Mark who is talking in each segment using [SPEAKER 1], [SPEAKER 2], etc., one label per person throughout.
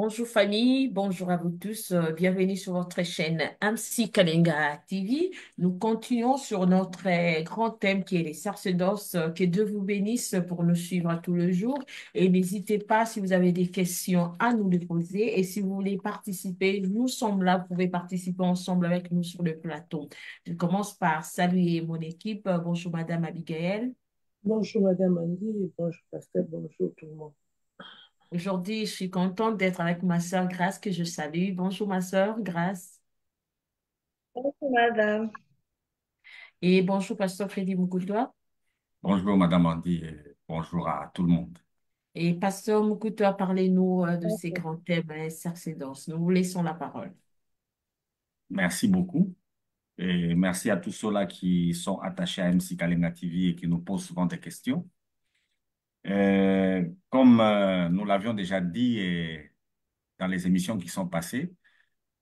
[SPEAKER 1] Bonjour famille, bonjour à vous tous, bienvenue sur votre chaîne MC Kalenga TV. Nous continuons sur notre grand thème qui est les sacerdoces. Que Dieu vous bénisse pour nous suivre à tous les jours. Et n'hésitez pas si vous avez des questions à nous les poser. Et si vous voulez participer, nous sommes là, vous pouvez participer ensemble avec nous sur le plateau. Je commence par saluer mon équipe. Bonjour Madame Abigail.
[SPEAKER 2] Bonjour Madame Andy et bonjour Pasteur, bonjour tout le monde.
[SPEAKER 1] Aujourd'hui, je suis contente d'être avec ma sœur Grace que je salue. Bonjour ma sœur Grace.
[SPEAKER 3] Bonjour, madame.
[SPEAKER 1] Et bonjour, Pasteur Freddy Mukutoa.
[SPEAKER 4] Bonjour Madame Andy et bonjour à tout le monde.
[SPEAKER 1] Et Pasteur Mukutoa, parlez-nous de ces
[SPEAKER 3] Bonjour.
[SPEAKER 1] grands thèmes, sacerdoce. Nous vous laissons la parole.
[SPEAKER 4] Merci beaucoup et merci à tous ceux-là qui sont attachés à MC Kalenga TV et qui nous posent souvent des questions. Comme nous l'avions déjà dit dans les émissions qui sont passées,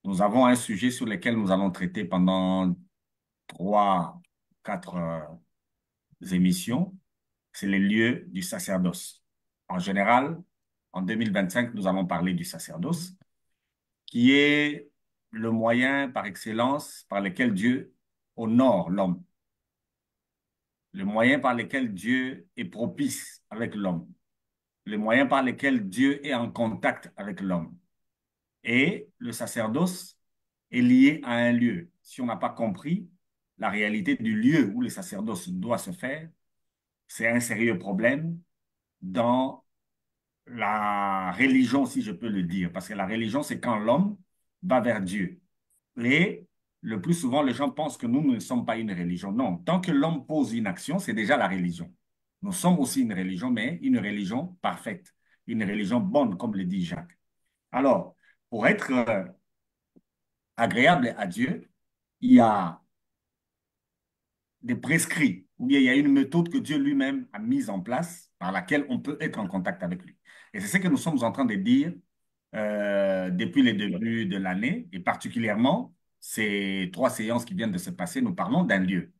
[SPEAKER 4] nous avons un sujet sur lequel nous allons traiter pendant 3, 4 émissions. C'est les lieux du sacerdoce. En général, en 2025, nous allons parler du sacerdoce, qui est le moyen par excellence par lequel Dieu honore l'homme, le moyen par lequel Dieu est propice avec l'homme, le moyen par lequel Dieu est en contact avec l'homme. Et le sacerdoce est lié à un lieu. Si on n'a pas compris la réalité du lieu où le sacerdoce doit se faire, c'est un sérieux problème dans la religion, si je peux le dire, parce que la religion, c'est quand l'homme va vers Dieu. Et le plus souvent, les gens pensent que nous ne sommes pas une religion. Non, tant que l'homme pose une action, c'est déjà la religion. Nous sommes aussi une religion, mais une religion parfaite, une religion bonne, comme le dit Jacques. Alors, pour être agréable à Dieu, il y a des prescrits, ou bien il y a une méthode que Dieu lui-même a mise en place par laquelle on peut être en contact avec lui. Et c'est ce que nous sommes en train de dire depuis le début de l'année, et particulièrement ces 3 séances qui viennent de se passer, nous parlons d'un lieu.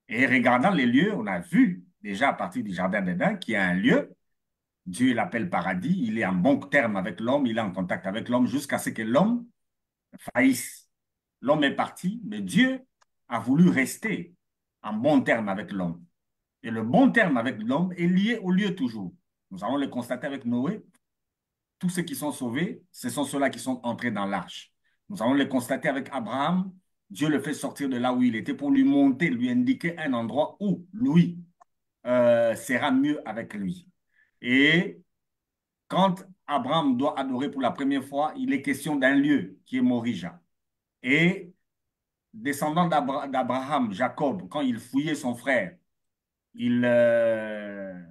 [SPEAKER 4] Et regardant les lieux, on a vu déjà à partir du Jardin d'Éden qu'il y a un lieu, Dieu l'appelle paradis, il est en bon terme avec l'homme, il est en contact avec l'homme jusqu'à ce que l'homme faillisse. L'homme est parti, mais Dieu a voulu rester en bon terme avec l'homme. Et le bon terme avec l'homme est lié au lieu toujours. Nous allons le constater avec Noé. Tous ceux qui sont sauvés, ce sont ceux-là qui sont entrés dans l'arche. Nous allons le constater avec Abraham. Dieu le fait sortir de là où il était pour lui monter, lui indiquer un endroit où lui sera mieux avec lui. Et quand Abraham doit adorer pour la première fois, il est question d'un lieu qui est Morija. Et descendant d'Abraham, Jacob, quand il fouillait son frère, il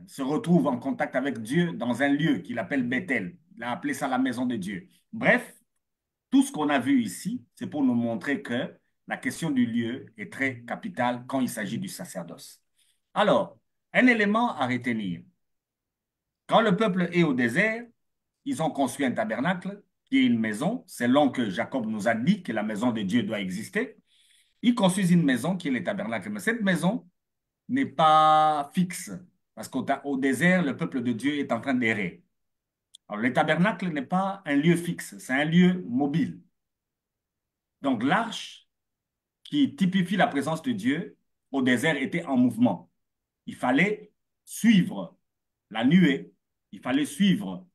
[SPEAKER 4] se retrouve en contact avec Dieu dans un lieu qu'il appelle Bethel. Il a appelé ça la maison de Dieu. Bref, tout ce qu'on a vu ici, c'est pour nous montrer que la question du lieu est très capitale quand il s'agit du sacerdoce. Alors, un élément à retenir. Quand le peuple est au désert, ils ont construit un tabernacle qui est une maison, selon que Jacob nous a dit que la maison de Dieu doit exister. Ils construisent une maison qui est le tabernacle. Mais cette maison n'est pas fixe. Parce qu'au désert, le peuple de Dieu est en train d'errer. Alors, le tabernacle n'est pas un lieu fixe, c'est un lieu mobile. Donc, l'arche, qui typifie la présence de Dieu, au désert était en mouvement. Il fallait suivre la nuée, il fallait suivre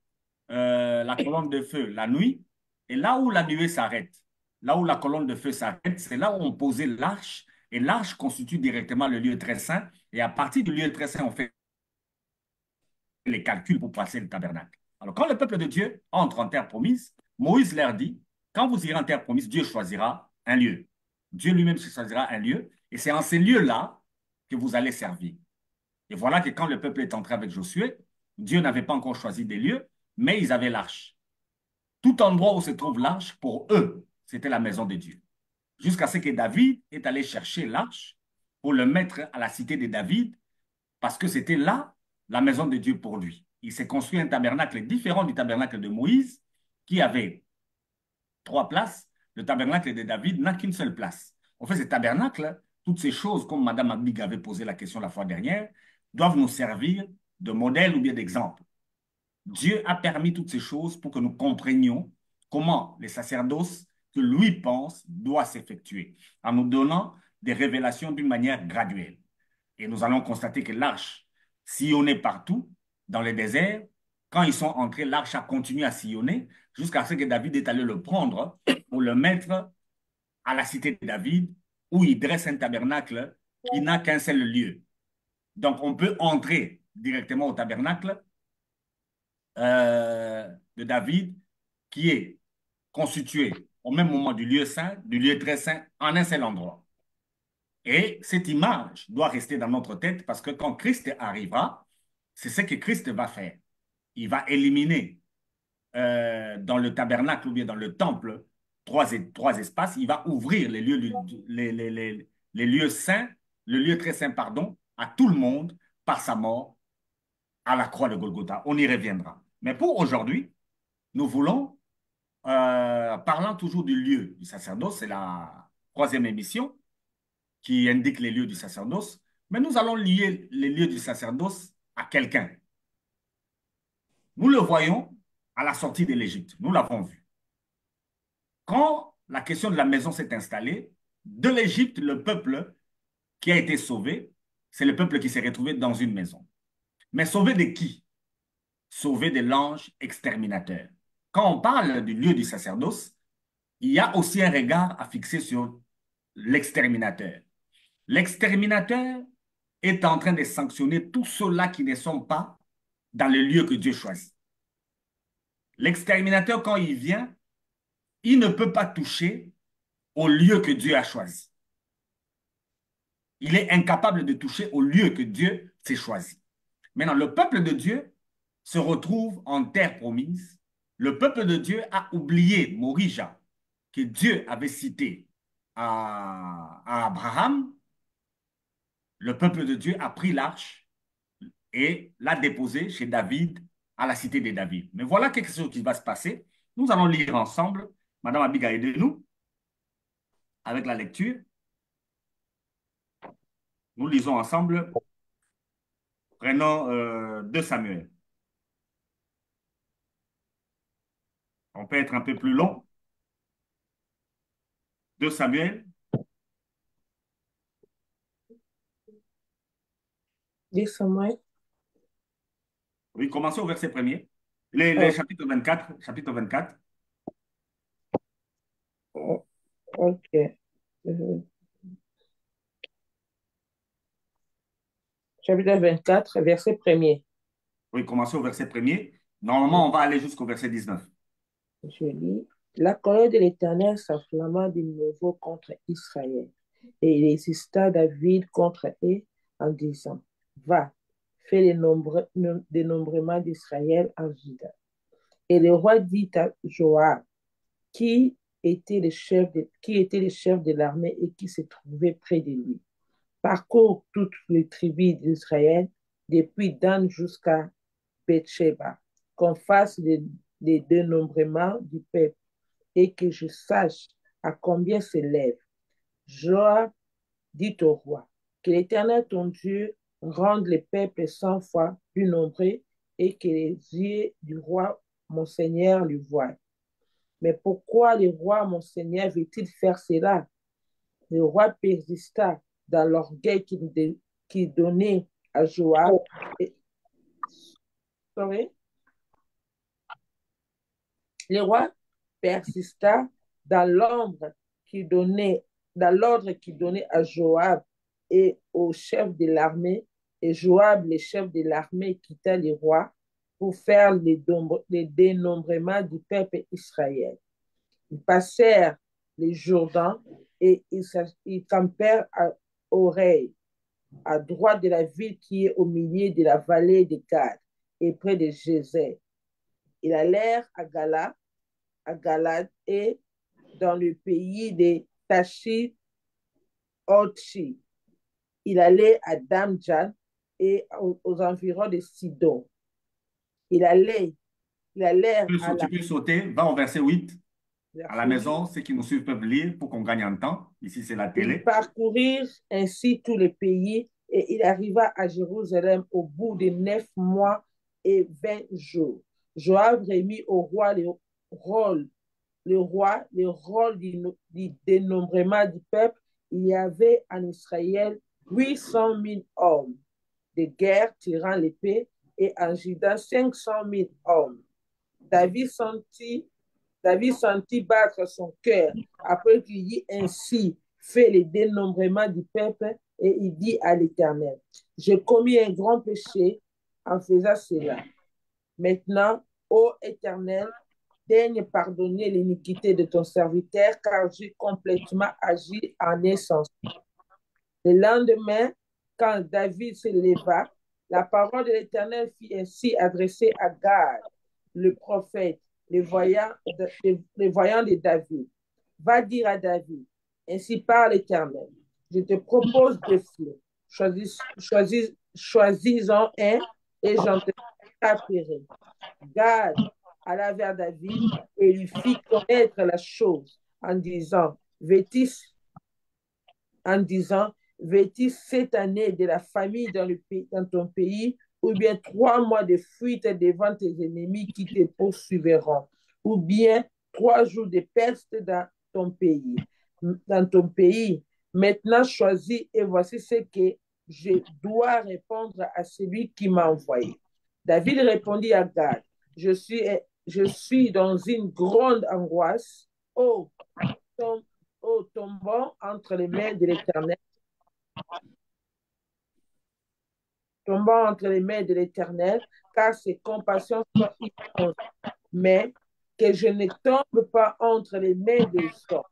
[SPEAKER 4] la colonne de feu la nuit, et là où la nuée s'arrête, là où la colonne de feu s'arrête, c'est là où on posait l'arche, et l'arche constitue directement le lieu très saint, et à partir du lieu très saint, on fait les calculs pour passer le tabernacle. Alors, quand le peuple de Dieu entre en terre promise, Moïse leur dit, quand vous irez en terre promise, Dieu choisira un lieu. Dieu lui-même choisira un lieu, et c'est en ces lieux-là que vous allez servir. Et voilà que quand le peuple est entré avec Josué, Dieu n'avait pas encore choisi des lieux, mais ils avaient l'arche. Tout endroit où se trouve l'arche, pour eux, c'était la maison de Dieu. Jusqu'à ce que David est allé chercher l'arche pour le mettre à la cité de David, parce que c'était là la maison de Dieu pour lui. Il s'est construit un tabernacle différent du tabernacle de Moïse, qui avait 3 places. Le tabernacle de David n'a qu'une seule place. En fait, ce tabernacle, toutes ces choses, comme Mme Abig avait posé la question la fois dernière, doivent nous servir de modèle ou bien d'exemple. Dieu a permis toutes ces choses pour que nous comprenions comment les sacerdoces que lui pense doivent s'effectuer, en nous donnant des révélations d'une manière graduelle. Et nous allons constater que l'arche sillonnait partout, dans les déserts. Quand ils sont entrés, l'arche a continué à sillonner jusqu'à ce que David est allé le prendre pour le mettre à la cité de David, où il dresse un tabernacle qui n'a qu'un seul lieu. Donc, on peut entrer directement au tabernacle de David, qui est constitué au même moment du lieu saint, du lieu très saint, en un seul endroit. Et cette image doit rester dans notre tête parce que quand Christ arrivera, c'est ce que Christ va faire. Il va éliminer dans le tabernacle ou bien dans le temple trois espaces. Il va ouvrir les lieux, les lieux saints, le lieu très saint, pardon, à tout le monde par sa mort à la croix de Golgotha. On y reviendra. Mais pour aujourd'hui, nous voulons, parlant toujours du lieu du sacerdoce, c'est la troisième émission qui indique les lieux du sacerdoce, mais nous allons lier les lieux du sacerdoce à quelqu'un. Nous le voyons à la sortie de l'Égypte, nous l'avons vu. Quand la question de la maison s'est installée, de l'Égypte, le peuple qui a été sauvé, c'est le peuple qui s'est retrouvé dans une maison. Mais sauvé de qui? Sauvé de l'ange exterminateur. Quand on parle du lieu du sacerdoce, il y a aussi un regard à fixer sur l'exterminateur. L'exterminateur est en train de sanctionner tous ceux-là qui ne sont pas dans le lieu que Dieu choisit. L'exterminateur, quand il vient, il ne peut pas toucher au lieu que Dieu a choisi. Il est incapable de toucher au lieu que Dieu s'est choisi. Maintenant, le peuple de Dieu se retrouve en terre promise. Le peuple de Dieu a oublié Morija, que Dieu avait cité à Abraham. Le peuple de Dieu a pris l'arche et l'a déposée chez David, à la cité de David. Mais voilà quelque chose qui va se passer. Nous allons lire ensemble. Madame Abiga, aidez-nous avec la lecture. Nous lisons ensemble. Prenons 2 Samuel. On peut être un peu plus long. 2 Samuel.
[SPEAKER 2] Dis Samuel.
[SPEAKER 4] Oui, commençons au verset premier. Les chapitres 24. Chapitre 24.
[SPEAKER 2] Ok. Euh, Chapitre 24, verset 1er.
[SPEAKER 4] Oui, commençons au verset premier. Normalement, on va aller jusqu'au verset 19.
[SPEAKER 2] Je lis. La colère de l'Éternel s'enflamma de nouveau contre Israël. Et il insista David contre eux en disant, va, fais le dénombrement d'Israël en Juda. Et le roi dit à Joab, qui était le chef de l'armée et qui se trouvait près de lui, parcours toutes les tribus d'Israël, depuis Dan jusqu'à Beersheba, qu'on fasse le dénombrement du peuple et que je sache à combien s'élève. Joab dit au roi, que l'Éternel ton Dieu rende le peuple 100 fois plus nombreux et que les yeux du roi mon Seigneur le voient. Mais pourquoi le roi mon Seigneur veut-il faire cela? Le roi persista dans l'orgueil qu'il donnait à Joab. Sorry. Le roi persista dans l'ordre qu'il donnait à Joab et au chef de l'armée. Et Joab, le chef de l'armée, quitta le roi pour faire le dénombrement du peuple Israël. Ils passèrent les Jourdain et ils campèrent à Oreille, à droite de la ville qui est au milieu de la vallée de Gad et près de Jézer. Ils allèrent à Galad et dans le pays de Tachi-Otchi. Il allait à Damjan et aux environs de Sidon. Ils allèrent à
[SPEAKER 4] Tu peux sauter, va au verset 8. À la
[SPEAKER 2] la
[SPEAKER 4] maison, ceux qui nous suivent peuvent lire pour qu'on gagne en temps. Ici, c'est la
[SPEAKER 2] Ils
[SPEAKER 4] télé.
[SPEAKER 2] parcourirent ainsi tout le pays et il arriva à Jérusalem au bout de 9 mois et 20 jours. Joab remit au roi rôles, le rôle du dénombrement du peuple. Il y avait en Israël 800 000 hommes de guerre tirant l'épée et en Juda 500 000 hommes. David sentit, David sentit battre son cœur après qu'il y ait ainsi fait le dénombrement du peuple et il dit à l'Éternel, j'ai commis un grand péché en faisant cela. Maintenant, ô Éternel, daigne pardonner l'iniquité de ton serviteur, car j'ai complètement agi en essence. Le lendemain, quand David se leva, la parole de l'Éternel fut ainsi adressée à Gad, le prophète, le voyant de David. Va dire à David, ainsi parle l'Éternel, je te propose deux flots. Choisis-en un et j'en te appellerai. Gad alla vers David et lui fit connaître la chose en disant, en disant, veux-tu cette année de la famille dans ton pays, ou bien 3 mois de fuite devant tes ennemis qui te poursuivront, ou bien 3 jours de peste dans ton pays. Maintenant, choisis et voici ce que je dois répondre à celui qui m'a envoyé. David répondit à Gad, je suis dans une grande angoisse. Oh, tombant entre les mains de l'Éternel, tombant entre les mains de l'Éternel, car ses compassions sont immenses, mais que je ne tombe pas entre les mains des hommes.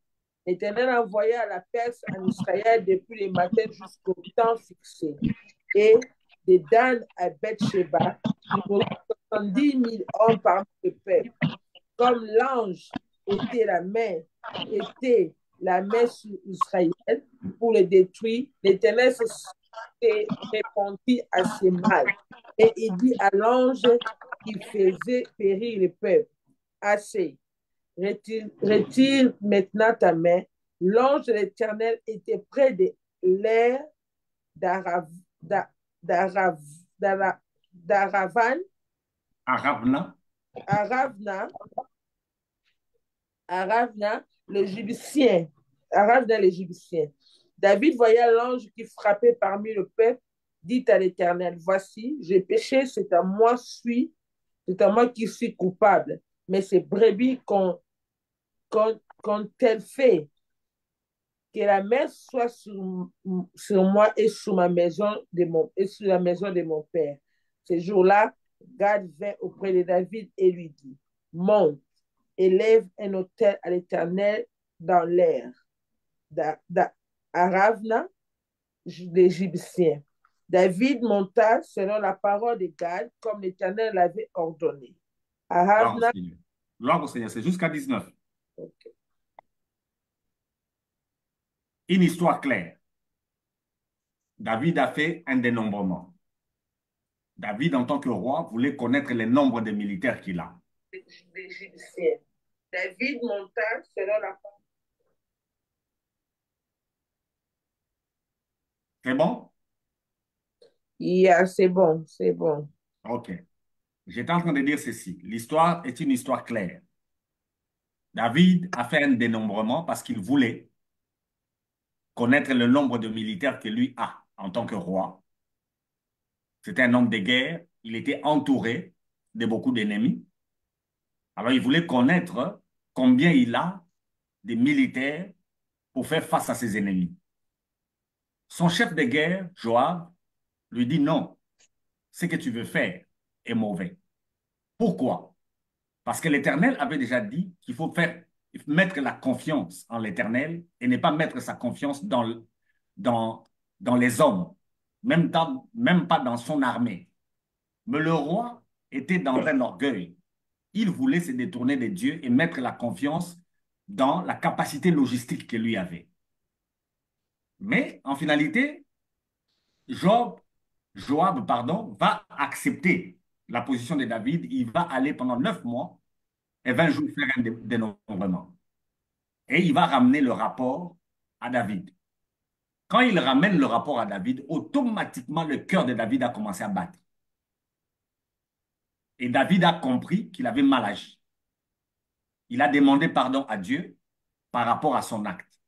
[SPEAKER 2] L'Éternel envoya la Perse en Israël depuis le matin jusqu'au temps fixé. Et de Dan à Beth-Sheba, il mourut 70 000 hommes parmi le peuple. Comme l'ange était la main sur Israël pour le détruire, l'Éternel se répondit à ses mal. Et il dit à l'ange qui faisait périr le peuple, assez, retire maintenant ta main. L'ange de l'Éternel était près de l'air d'Aravan,
[SPEAKER 4] Aravna,
[SPEAKER 2] Aravna, Aravna, l'Égyptien. Aravna, l'Égyptien. David voyait l'ange qui frappait parmi le peuple, dit à l'Éternel, voici, j'ai péché, c'est à moi qui suis coupable, mais ces brebis qu'ont-elles fait? Que la main soit sur moi et sur la maison de mon père. Ce jour-là, Gad vint auprès de David et lui dit, monte, élève un autel à l'Éternel dans l'air, à Ravna, l'Égyptien. David monta selon la parole de Gad, comme l'Éternel l'avait ordonné. À
[SPEAKER 4] gloire au
[SPEAKER 2] Ravna,
[SPEAKER 4] Seigneur. Gloire au Seigneur, c'est jusqu'à 19.
[SPEAKER 2] okay.
[SPEAKER 4] Une histoire claire. David a fait un dénombrement. David, en tant que roi, voulait connaître le nombre de militaires qu'il a.
[SPEAKER 2] L'Égyptien. David monta selon la parole.
[SPEAKER 4] C'est bon?
[SPEAKER 2] Yeah, c'est bon, c'est bon.
[SPEAKER 4] OK. J'étais en train de dire ceci. L'histoire est une histoire claire. David a fait un dénombrement parce qu'il voulait connaître le nombre de militaires que lui a en tant que roi. C'était un homme de guerre. Il était entouré de beaucoup d'ennemis. Alors, il voulait connaître combien il a de militaires pour faire face à ses ennemis. Son chef de guerre, Joab, lui dit non, ce que tu veux faire est mauvais. Pourquoi? Parce que l'Éternel avait déjà dit qu'il faut mettre la confiance en l'Éternel et ne pas mettre sa confiance dans, dans les hommes, même pas dans son armée. Mais le roi était dans un orgueil. Il voulait se détourner de Dieu et mettre la confiance dans la capacité logistique que lui avait. Mais en finalité, Joab, va accepter la position de David. Il va aller pendant 9 mois et 20 jours faire un dénombrement. Et il va ramener le rapport à David. Quand il ramène le rapport à David, automatiquement le cœur de David a commencé à battre. Et David a compris qu'il avait mal agi. Il a demandé pardon à Dieu par rapport à son acte.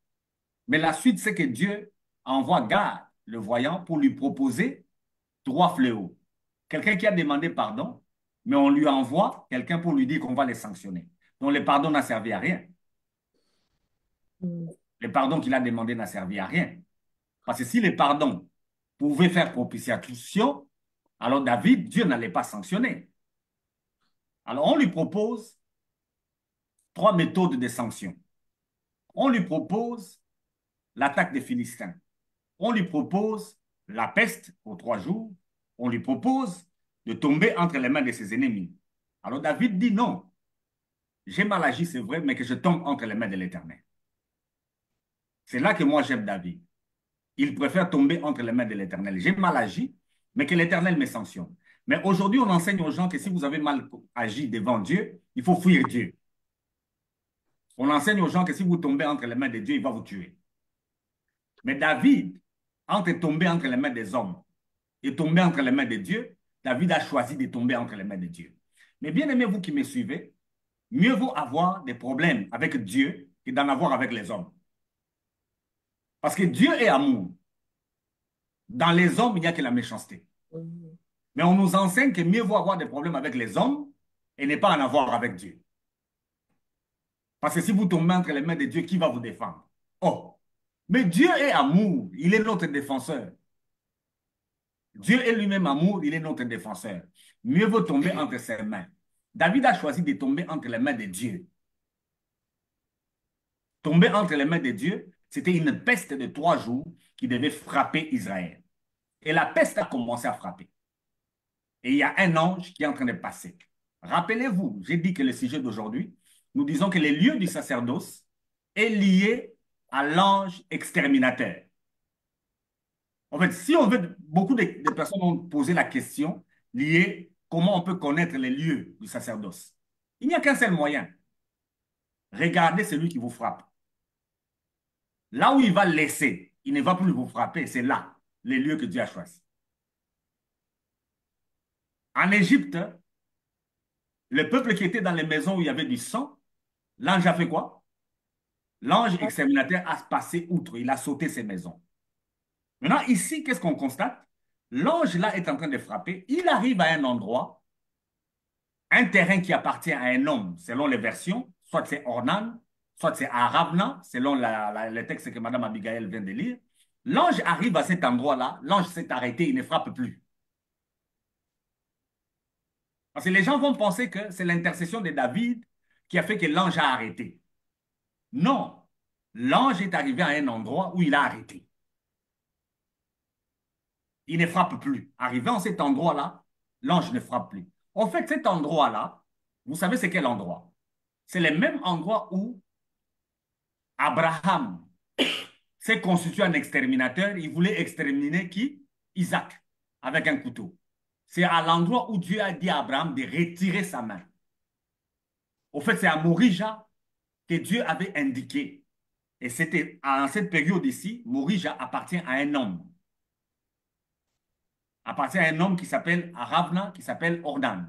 [SPEAKER 4] Mais la suite, c'est que Dieu envoie Gad, le voyant, pour lui proposer trois fléaux. Quelqu'un qui a demandé pardon, mais on lui envoie quelqu'un pour lui dire qu'on va les sanctionner. Donc le pardon n'a servi à rien.
[SPEAKER 2] Mm.
[SPEAKER 4] Le pardon qu'il a demandé n'a servi à rien. Parce que si le pardon pouvait faire propitiation, alors David, Dieu n'allait pas sanctionner. Alors on lui propose trois méthodes de sanction. On lui propose l'attaque des Philistins. On lui propose la peste pour 3 jours. On lui propose de tomber entre les mains de ses ennemis. Alors David dit non, j'ai mal agi, c'est vrai, mais que je tombe entre les mains de l'Éternel. C'est là que moi j'aime David. Il préfère tomber entre les mains de l'Éternel. J'ai mal agi, mais que l'Éternel me sanctionne. Mais aujourd'hui, on enseigne aux gens que si vous avez mal agi devant Dieu, il faut fuir Dieu. On enseigne aux gens que si vous tombez entre les mains de Dieu, il va vous tuer. Mais David, entre tomber entre les mains des hommes et tomber entre les mains de Dieu, David a choisi de tomber entre les mains de Dieu. Mais bien aimé, vous qui me suivez, mieux vaut avoir des problèmes avec Dieu que d'en avoir avec les hommes. Parce que Dieu est amour. Dans les hommes, il n'y a que la méchanceté.
[SPEAKER 2] Mm.
[SPEAKER 4] Mais on nous enseigne que mieux vaut avoir des problèmes avec les hommes et ne pas en avoir avec Dieu. Parce que si vous tombez entre les mains de Dieu, qui va vous défendre? Oh, mais Dieu est amour, il est notre défenseur. Dieu est lui-même amour, il est notre défenseur. Mieux vaut tomber entre ses mains. David a choisi de tomber entre les mains de Dieu. Tomber entre les mains de Dieu, c'était une peste de 3 jours qui devait frapper Israël. Et la peste a commencé à frapper. Et il y a un ange qui est en train de passer. Rappelez-vous, j'ai dit que le sujet d'aujourd'hui, nous disons que le lieu du sacerdoce est lié à l'ange exterminateur. En fait, si on veut, beaucoup de personnes ont posé la question liée comment on peut connaître les lieux du sacerdoce. Il n'y a qu'un seul moyen. Regardez celui qui vous frappe. Là où il va laisser, il ne va plus vous frapper. C'est là, les lieux que Dieu a choisis. En Égypte, le peuple qui était dans les maisons où il y avait du sang, l'ange a fait quoi? L'ange exterminateur a passé outre, il a sauté ses maisons. Maintenant, ici, qu'est-ce qu'on constate? L'ange là est en train de frapper. Il arrive à un endroit, un terrain qui appartient à un homme, selon les versions, soit c'est Ornan, soit c'est Aravna, selon le texte que Mme Abigail vient de lire. L'ange arrive à cet endroit-là, l'ange s'est arrêté, il ne frappe plus. Parce que les gens vont penser que c'est l'intercession de David qui a fait que l'ange a arrêté. Non, l'ange est arrivé à un endroit où il a arrêté. Il ne frappe plus. Arrivé à cet endroit-là, l'ange ne frappe plus. En fait, cet endroit-là, vous savez c'est quel endroit? C'est le même endroit où Abraham s'est constitué un exterminateur. Il voulait exterminer qui? Isaac, avec un couteau. C'est à l'endroit où Dieu a dit à Abraham de retirer sa main. Au fait, c'est à Morija que Dieu avait indiqué. Et c'était en cette période ici, Morija appartient à un homme. Appartient à un homme qui s'appelle Aravna, qui s'appelle Ordan.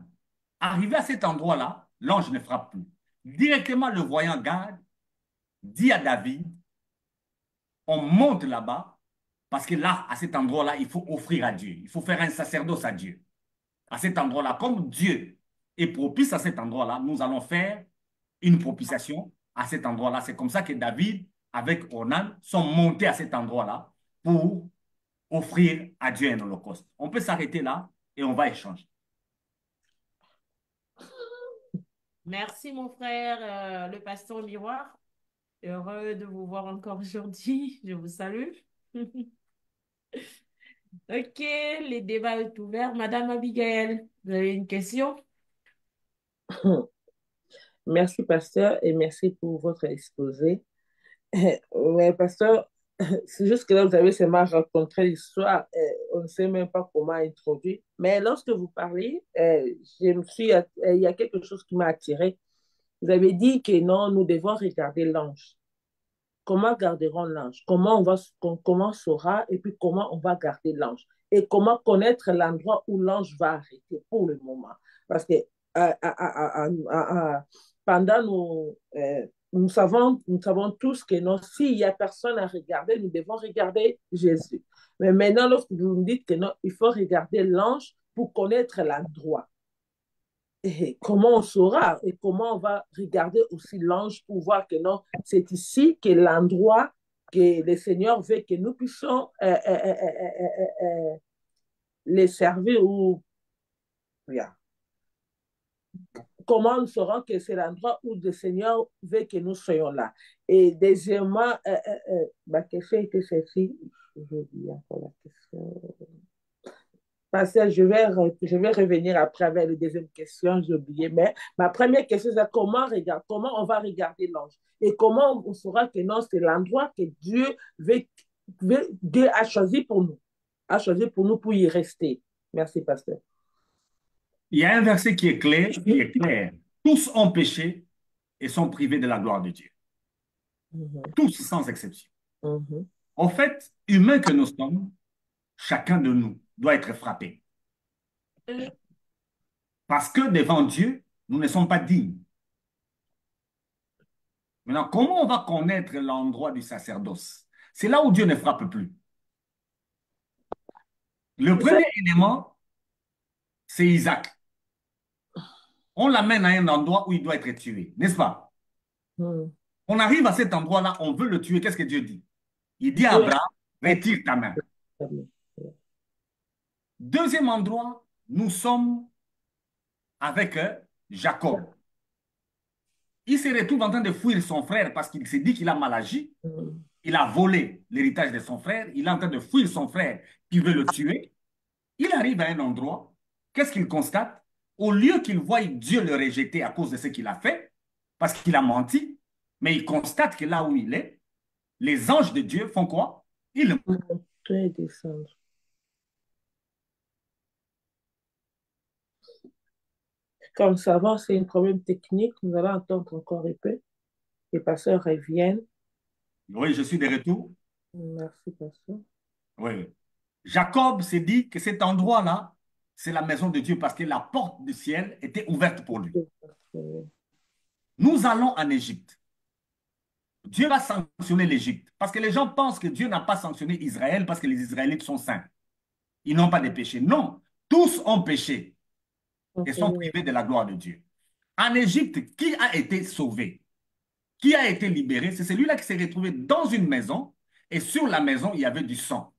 [SPEAKER 4] Arrivé à cet endroit-là, l'ange ne frappe plus. Directement, le voyant Gad dit à David, on monte là-bas, parce que là, à cet endroit-là, il faut offrir à Dieu. Il faut faire un sacerdoce à Dieu. À cet endroit-là, comme Dieu est propice à cet endroit-là, nous allons faire une propitiation à cet endroit-là. C'est comme ça que David, avec Ornan, sont montés à cet endroit-là pour offrir à Dieu un holocauste. On peut s'arrêter là et on va échanger.
[SPEAKER 1] Merci, mon frère, le pasteur Miroir. Heureux de vous voir encore aujourd'hui. Je vous salue. Ok, le débat est ouvert. Madame Abigail, vous avez une question?
[SPEAKER 2] Merci, pasteur, et merci pour votre exposé. Mais, pasteur, c'est juste que là, vous avez seulement rencontré l'histoire. On ne sait même pas comment introduire. Mais lorsque vous parlez, il y a quelque chose qui m'a attiré. Vous avez dit que non, nous devons regarder l'ange. Comment garderons l'ange? Comment on saura et puis comment on va garder l'ange? Et comment connaître l'endroit où l'ange va arrêter pour le moment? Parce que pendant nous savons tous que non, s'il n'y a personne à regarder, nous devons regarder Jésus. Mais maintenant, lorsque vous me dites que non, il faut regarder l'ange pour connaître l'endroit. Et comment on saura et comment on va regarder aussi l'ange pour voir que non, c'est ici que l'endroit que le Seigneur veut que nous puissions les servir ou yeah. Comment nous saurons que c'est l'endroit où le Seigneur veut que nous soyons là. Et deuxièmement, ma question était celle-ci. Je dis encore la question. Parce que je vais revenir après avec la deuxième question, j'ai oublié. Mais ma première question, c'est comment on va regarder l'ange et comment on saura que non, c'est l'endroit que Dieu a choisi pour nous pour y rester. Merci, pasteur.
[SPEAKER 4] Il y a un verset qui est clair, qui est clair. Tous ont péché et sont privés de la gloire de Dieu. Tous sans exception. En fait, humains que nous sommes, chacun de nous doit être frappé. Parce que devant Dieu, nous ne sommes pas dignes. Maintenant, comment on va connaître l'endroit du sacerdoce? C'est là où Dieu ne frappe plus. Le premier élément, c'est Isaac. On l'amène à un endroit où il doit être tué, n'est-ce pas? On arrive à cet endroit-là, on veut le tuer. Qu'est-ce que Dieu dit? Il dit à Abraham, retire ta main. Deuxième endroit, nous sommes avec Jacob. Il se retrouve en train de fuir son frère parce qu'il s'est dit qu'il a mal agi. Il a volé l'héritage de son frère. Il est en train de fuir son frère qui veut le tuer. Il arrive à un endroit. Qu'est-ce qu'il constate? Au lieu qu'il voie Dieu le rejeter à cause de ce qu'il a fait, parce qu'il a menti, mais il constate que là où il est, les anges de Dieu font quoi? Ils le
[SPEAKER 2] descendre. Comme ça va, c'est un problème technique. Nous allons attendre encore un peu. Les pasteurs reviennent.
[SPEAKER 4] Oui, je suis de retour.
[SPEAKER 2] Merci, pasteur.
[SPEAKER 4] Oui. Jacob s'est dit que cet endroit-là, c'est la maison de Dieu parce que la porte du ciel était ouverte pour lui. Nous allons en Égypte. Dieu va sanctionner l'Égypte parce que les gens pensent que Dieu n'a pas sanctionné Israël parce que les Israélites sont saints. Ils n'ont pas de péché. Non, tous ont péché et sont privés de la gloire de Dieu. En Égypte, qui a été sauvé? Qui a été libéré? C'est celui-là qui s'est retrouvé dans une maison et sur la maison, il y avait du sang.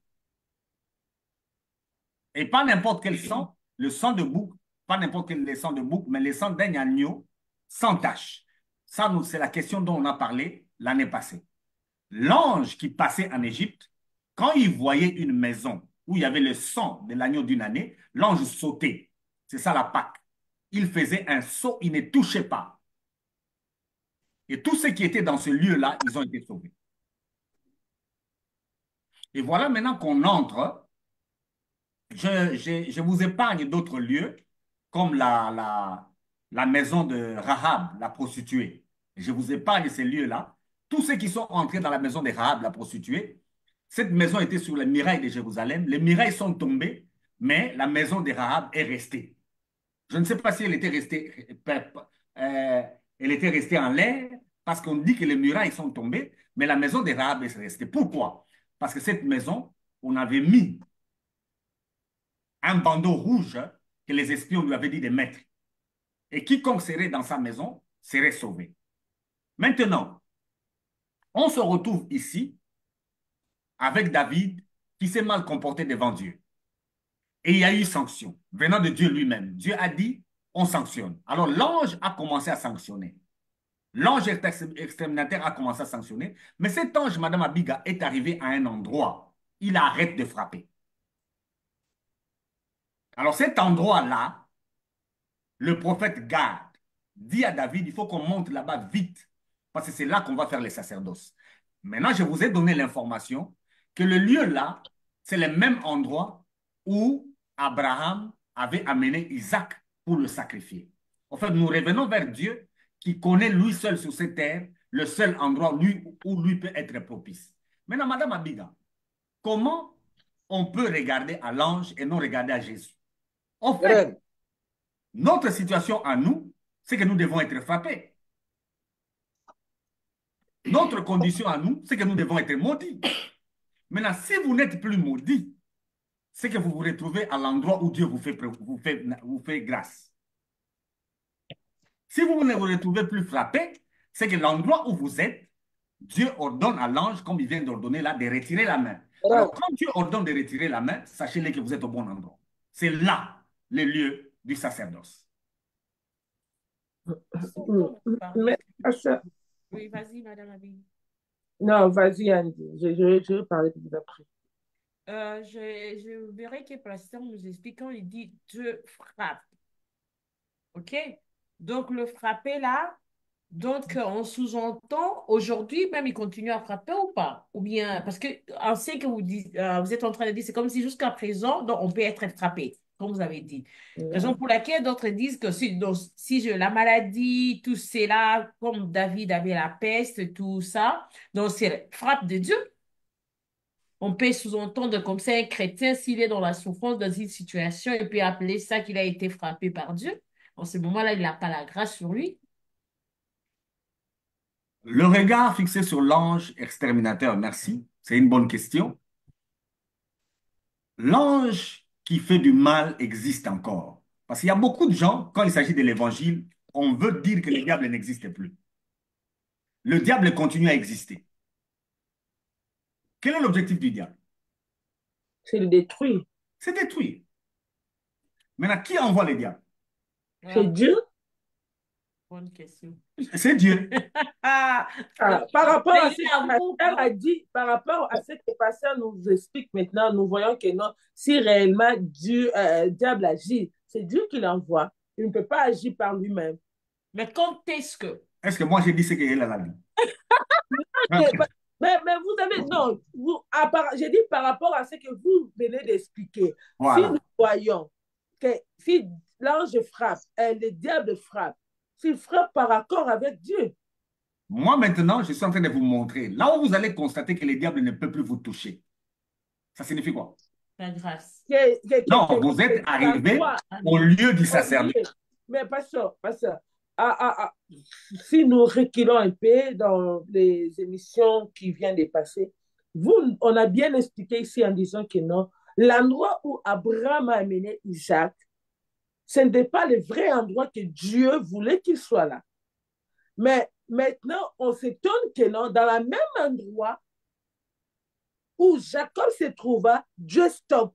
[SPEAKER 4] Et pas n'importe quel sang, le sang de bouc, pas n'importe quel sang de bouc, mais le sang d'un agneau sans tache. Ça, c'est la question dont on a parlé l'année passée. L'ange qui passait en Égypte, quand il voyait une maison où il y avait le sang de l'agneau d'une année, l'ange sautait. C'est ça la Pâque. Il faisait un saut, il ne touchait pas. Et tous ceux qui étaient dans ce lieu-là, ils ont été sauvés. Et voilà maintenant qu'on entre. Je vous épargne d'autres lieux, comme la maison de Rahab, la prostituée. Je vous épargne ces lieux-là. Tous ceux qui sont entrés dans la maison de Rahab, la prostituée, cette maison était sur les murailles de Jérusalem. Les murailles sont tombées, mais la maison de Rahab est restée. Je ne sais pas si elle était restée en l'air, parce qu'on dit que les murailles sont tombées, mais la maison de Rahab est restée. Pourquoi? Parce que cette maison, on avait mis un bandeau rouge que les espions lui avaient dit de mettre. Et quiconque serait dans sa maison serait sauvé. Maintenant, on se retrouve ici avec David qui s'est mal comporté devant Dieu. Et il y a eu sanction venant de Dieu lui-même. Dieu a dit, on sanctionne. Alors l'ange a commencé à sanctionner. L'ange exterminateur a commencé à sanctionner. Mais cet ange, Madame Abiga, est arrivé à un endroit. Il arrête de frapper. Alors cet endroit-là, le prophète Gad dit à David, il faut qu'on monte là-bas vite, parce que c'est là qu'on va faire les sacerdoces. Maintenant, je vous ai donné l'information que le lieu là, c'est le même endroit où Abraham avait amené Isaac pour le sacrifier. En fait, nous revenons vers Dieu qui connaît lui seul sur cette terre le seul endroit où lui peut être propice. Maintenant, Madame Abiga, comment on peut regarder à l'ange et non regarder à Jésus? En fait, Notre situation à nous, c'est que nous devons être frappés. Notre condition à nous, c'est que nous devons être maudits. Maintenant, si vous n'êtes plus maudits, c'est que vous vous retrouvez à l'endroit où Dieu vous fait grâce. Si vous ne vous retrouvez plus frappé, c'est que l'endroit où vous êtes, Dieu ordonne à l'ange, comme il vient d'ordonner là, de retirer la main. Alors, quand Dieu ordonne de retirer la main, sachez-le que vous êtes au bon endroit. C'est là le lieu du sacerdoce.
[SPEAKER 2] Mais, ça,
[SPEAKER 1] Oui, vas-y, Madame Abby.
[SPEAKER 2] non, vas-y, Andy. Je vais parler plus après.
[SPEAKER 1] Je verrai que Pasteur nous explique quand il dit Dieu frappe. OK? Donc, le frapper là, donc on sous-entend aujourd'hui, même il continue à frapper ou pas? Ou bien, parce que on sait que vous êtes en train de dire, c'est comme si jusqu'à présent, donc on peut être frappé, comme vous avez dit. Raison pour laquelle d'autres disent que si la maladie, tout cela, comme David avait la peste, tout ça, donc c'est frappe de Dieu. On peut sous-entendre comme ça un chrétien, s'il est dans la souffrance, dans une situation, il peut appeler ça qu'il a été frappé par Dieu. En ce moment-là, il n'a pas la grâce sur lui.
[SPEAKER 4] Le regard fixé sur l'ange exterminateur, merci, c'est une bonne question. L'ange qui fait du mal existe encore. Parce qu'il y a beaucoup de gens, quand il s'agit de l'évangile, on veut dire que le diable n'existe plus. Le diable continue à exister. Quel est l'objectif du diable?
[SPEAKER 2] C'est le détruire.
[SPEAKER 4] C'est détruire. Maintenant, qui envoie le diable?
[SPEAKER 2] C'est Dieu.
[SPEAKER 1] Bonne question.
[SPEAKER 4] C'est Dieu.
[SPEAKER 1] Ah,
[SPEAKER 2] Par rapport à
[SPEAKER 1] mais
[SPEAKER 2] ce
[SPEAKER 1] il
[SPEAKER 2] que
[SPEAKER 1] avoue,
[SPEAKER 2] Pasteur a dit, par rapport à ce que Pasteur nous explique maintenant, nous voyons que non, si réellement Dieu, diable agit, c'est Dieu qui l'envoie. Il ne peut pas agir par lui-même.
[SPEAKER 1] mais quand est-ce que?
[SPEAKER 4] Est-ce que moi j'ai dit ce qu'elle a dit?
[SPEAKER 2] Mais, mais vous avez, non, j'ai dit par rapport à ce que vous venez d'expliquer. Si nous
[SPEAKER 4] Voilà.
[SPEAKER 2] voyons que si l'ange frappe, le diable frappe, s'il frappe par accord avec Dieu,
[SPEAKER 4] Moi maintenant, je suis en train de vous montrer. Là où vous allez constater que le diable ne peut plus vous toucher. Ça signifie quoi?
[SPEAKER 1] La grâce.
[SPEAKER 4] Non, vous êtes arrivé au lieu du sacerdoce.
[SPEAKER 2] Mais pas ça. Si nous reculons un peu dans les émissions qui viennent de passer, on a bien expliqué ici en disant que non, l'endroit où Abraham a amené Isaac, ce n'était pas le vrai endroit que Dieu voulait qu'il soit là. Mais maintenant, on s'étonne que non, dans le même endroit où Jacob se trouva, Dieu stoppe.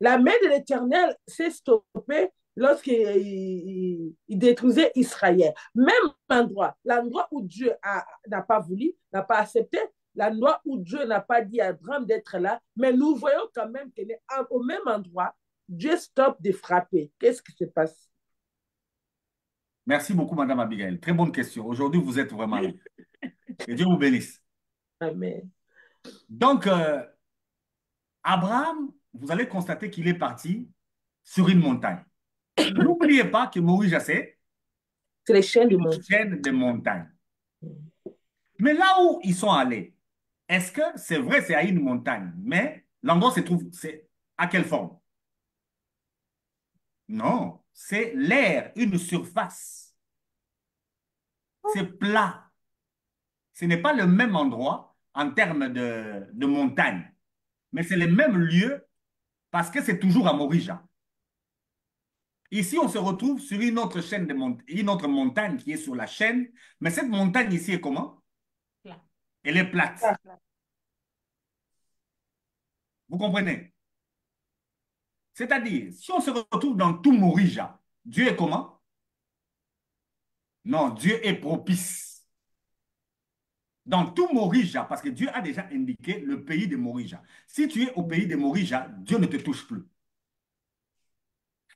[SPEAKER 2] La main de l'Éternel s'est stoppée lorsqu'il détruisait Israël. Même endroit, l'endroit où Dieu n'a pas voulu, n'a pas accepté, l'endroit où Dieu n'a pas dit à Abraham d'être là, mais nous voyons quand même qu'au même endroit, Dieu stoppe de frapper. Qu'est-ce qui se passe?
[SPEAKER 4] Merci beaucoup, Madame Abigail. Très bonne question. Aujourd'hui, vous êtes vraiment là. Que Dieu vous bénisse.
[SPEAKER 2] Amen.
[SPEAKER 4] Donc, Abraham, vous allez constater qu'il est parti sur une montagne. N'oubliez pas que Moïse, c'est
[SPEAKER 2] C'est les chaînes du
[SPEAKER 4] une
[SPEAKER 2] monde.
[SPEAKER 4] chaîne de montagnes. Mais là où ils sont allés, est-ce que c'est vrai, c'est à une montagne, mais l'endroit se trouve, c'est à quelle forme? Non, c'est l'air, une surface. C'est plat. Ce n'est pas le même endroit en termes de montagne, mais c'est le même lieu parce que c'est toujours à Morija. Ici, on se retrouve sur une autre chaîne une autre montagne qui est sur la chaîne, mais cette montagne ici est comment?
[SPEAKER 1] Plat.
[SPEAKER 4] Elle est plate. Vous comprenez? C'est-à-dire, si on se retrouve dans tout Morija, Dieu est comment? Non, Dieu est propice. Dans tout Morija, parce que Dieu a déjà indiqué le pays de Morija. Si tu es au pays de Morija, Dieu ne te touche plus.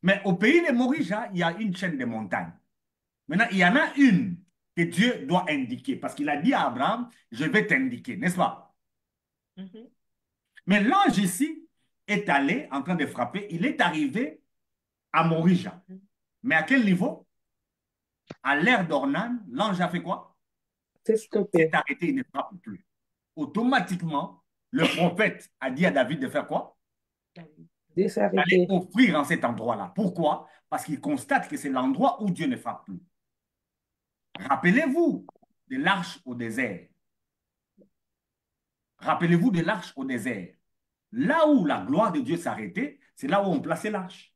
[SPEAKER 4] Mais au pays de Morija, il y a une chaîne de montagnes. Maintenant, il y en a une que Dieu doit indiquer, parce qu'il a dit à Abraham, je vais t'indiquer, n'est-ce pas?
[SPEAKER 1] Mhm.
[SPEAKER 4] Mais l'ange ici est allé en train de frapper, il est arrivé à Morija. Mais à quel niveau? À l'ère d'Ornan, l'ange a fait quoi?
[SPEAKER 2] C'est
[SPEAKER 4] Il
[SPEAKER 2] stoppé.
[SPEAKER 4] s'est arrêté, il ne frappe plus. Automatiquement, le prophète a dit à David de faire quoi?
[SPEAKER 2] Dieu
[SPEAKER 4] D'aller
[SPEAKER 2] s'arrêter.
[SPEAKER 4] offrir en cet endroit-là. Pourquoi? Parce qu'il constate que c'est l'endroit où Dieu ne frappe plus. Rappelez-vous de l'arche au désert. Rappelez-vous de l'arche au désert. Là où la gloire de Dieu s'arrêtait, c'est là où on plaçait l'arche.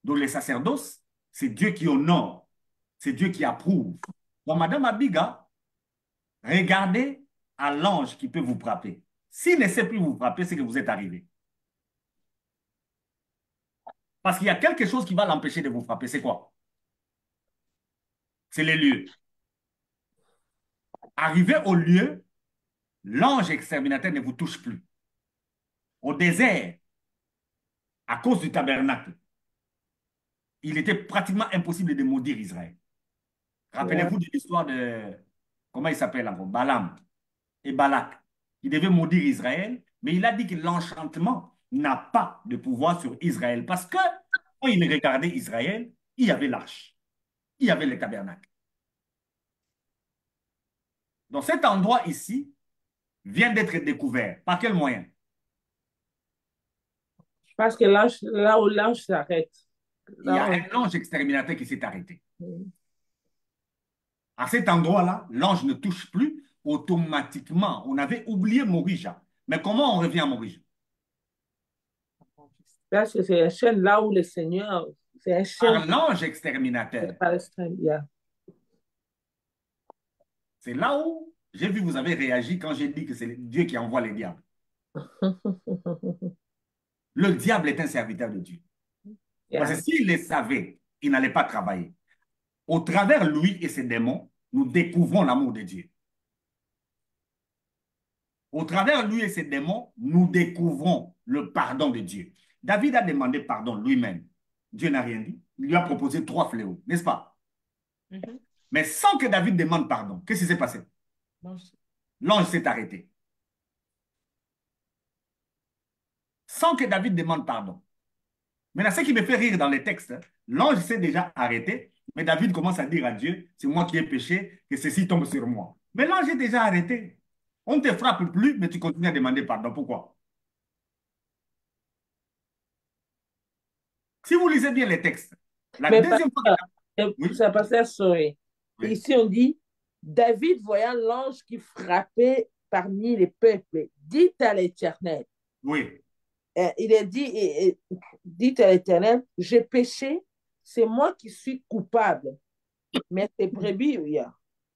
[SPEAKER 4] Donc les sacerdoces, c'est Dieu qui honore, c'est Dieu qui approuve. Donc Madame Abiga, regardez à l'ange qui peut vous frapper. S'il ne sait plus vous frapper, c'est que vous êtes arrivé. Parce qu'il y a quelque chose qui va l'empêcher de vous frapper. C'est quoi? C'est les lieux. Arrivé au lieu, l'ange exterminateur ne vous touche plus. Au désert, à cause du tabernacle, il était pratiquement impossible de maudire Israël.
[SPEAKER 2] Yeah.
[SPEAKER 4] Rappelez-vous de l'histoire de, comment il s'appelle encore, Balaam et Balak. Il devait maudire Israël, mais il a dit que l'enchantement n'a pas de pouvoir sur Israël parce que quand il regardait Israël, il y avait l'arche, il y avait le tabernacle. Donc cet endroit ici vient d'être découvert. Par quel moyen?
[SPEAKER 2] Parce que là où l'ange s'arrête.
[SPEAKER 4] Il y
[SPEAKER 2] Là
[SPEAKER 4] a
[SPEAKER 2] où
[SPEAKER 4] un ange exterminateur qui s'est arrêté.
[SPEAKER 2] on-
[SPEAKER 4] À cet endroit-là, l'ange ne touche plus automatiquement. On avait oublié Morija. Mais comment on revient à Morija?
[SPEAKER 2] Parce que c'est un chaîne là où le Seigneur, c'est un chaîne
[SPEAKER 4] Par l'ange exterminateur.
[SPEAKER 2] par l'extrême. Yeah.
[SPEAKER 4] C'est là où j'ai vu, vous avez réagi quand j'ai dit que c'est Dieu qui envoie les diables. Le diable est un serviteur de Dieu. Parce
[SPEAKER 2] Yeah.
[SPEAKER 4] que s'il le savait, il n'allait pas travailler. Au travers lui et ses démons, nous découvrons l'amour de Dieu. Au travers lui et ses démons, nous découvrons le pardon de Dieu. David a demandé pardon lui-même. Dieu n'a rien dit. Il lui a proposé 3 fléaux, n'est-ce pas?
[SPEAKER 1] Mhm.
[SPEAKER 4] Mais sans que David demande pardon, qu'est-ce qui s'est passé?
[SPEAKER 1] Bon,
[SPEAKER 4] L'ange s'est arrêté. Sans que David demande pardon. Maintenant, ce qui me fait rire dans les textes, hein, l'ange s'est déjà arrêté, mais David commence à dire à Dieu, c'est moi qui ai péché, que ceci tombe sur moi. Mais l'ange est déjà arrêté. On ne te frappe plus, mais tu continues à demander pardon. Pourquoi? Si vous lisez bien les textes, la
[SPEAKER 2] Mais
[SPEAKER 4] deuxième fois
[SPEAKER 2] pasteur,
[SPEAKER 4] oui,
[SPEAKER 2] ça passait à sourire.
[SPEAKER 4] oui,
[SPEAKER 2] Ici, on dit, David voyant l'ange qui frappait parmi les peuples, dit à l'Éternel,
[SPEAKER 4] oui.
[SPEAKER 2] il a dit, dit à l'Éternel, j'ai péché, c'est moi qui suis coupable, mais tes brebis, oui.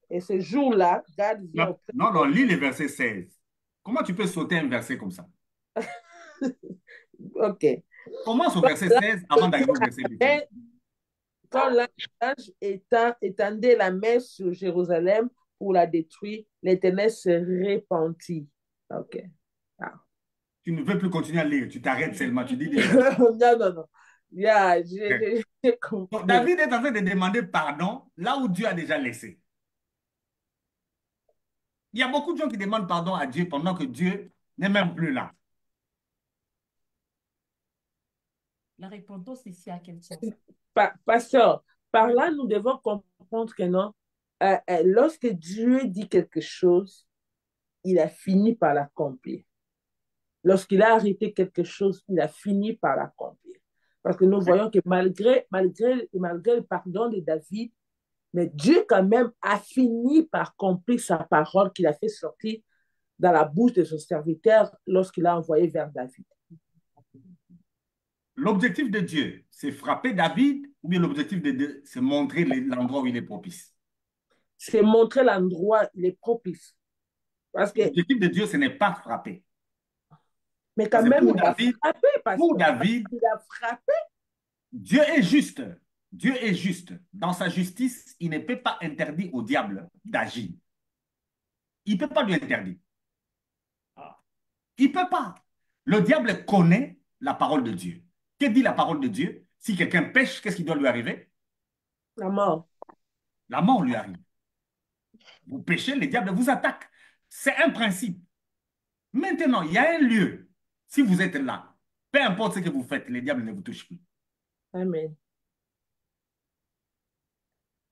[SPEAKER 2] Et ce jour-là, Gad vient
[SPEAKER 4] Non,
[SPEAKER 2] auprès
[SPEAKER 4] non,
[SPEAKER 2] de
[SPEAKER 4] non, lis le verset 16. Comment tu peux sauter un verset comme ça?
[SPEAKER 2] OK.
[SPEAKER 4] Commence au verset 16 avant d'arriver au verset 18.
[SPEAKER 2] Et quand l'ange étendait la main sur Jérusalem pour la détruire, l'Éternel se repentit. OK. Ah.
[SPEAKER 4] Tu ne veux plus continuer à lire, tu t'arrêtes seulement, tu dis des versets.
[SPEAKER 2] Non, non, non. Yeah, j'ai
[SPEAKER 4] Donc,
[SPEAKER 2] compris.
[SPEAKER 4] David est en train de demander pardon là où Dieu a déjà laissé. Il y a beaucoup de gens qui demandent pardon à Dieu pendant que Dieu n'est même plus là.
[SPEAKER 1] la repentance ici à quel sens?
[SPEAKER 2] Pasteur, par
[SPEAKER 1] Oui.
[SPEAKER 2] là, nous devons comprendre que non, lorsque Dieu dit quelque chose, il a fini par l'accomplir. Lorsqu'il a arrêté quelque chose, il a fini par l'accomplir. Parce que nous voyons que malgré le pardon de David, mais Dieu quand même a fini par accomplir sa parole qu'il a fait sortir dans la bouche de son serviteur lorsqu'il a envoyé vers David.
[SPEAKER 4] L'objectif de Dieu, c'est frapper David ou bien l'objectif de Dieu, c'est montrer l'endroit où il est propice.
[SPEAKER 2] C'est montrer l'endroit, il est propice. Parce que,
[SPEAKER 4] L'objectif de Dieu, ce n'est pas frapper.
[SPEAKER 2] mais quand
[SPEAKER 4] Parce que
[SPEAKER 2] même, il a frappé,
[SPEAKER 4] Pour
[SPEAKER 2] pasteur.
[SPEAKER 4] David,
[SPEAKER 2] Il a frappé.
[SPEAKER 4] Dieu est juste. Dieu est juste. Dans sa justice, il ne peut pas interdire au diable d'agir. Il ne peut pas lui interdire. Il ne peut pas. Le diable connaît la parole de Dieu. Que dit la parole de Dieu? Si quelqu'un pêche, qu'est-ce qui doit lui arriver?
[SPEAKER 2] La mort.
[SPEAKER 4] La mort lui arrive. Vous péchez, le diable vous attaque. C'est un principe. Maintenant, il y a un lieu. Si vous êtes là, peu importe ce que vous faites, le diable ne vous touche plus.
[SPEAKER 2] Amen.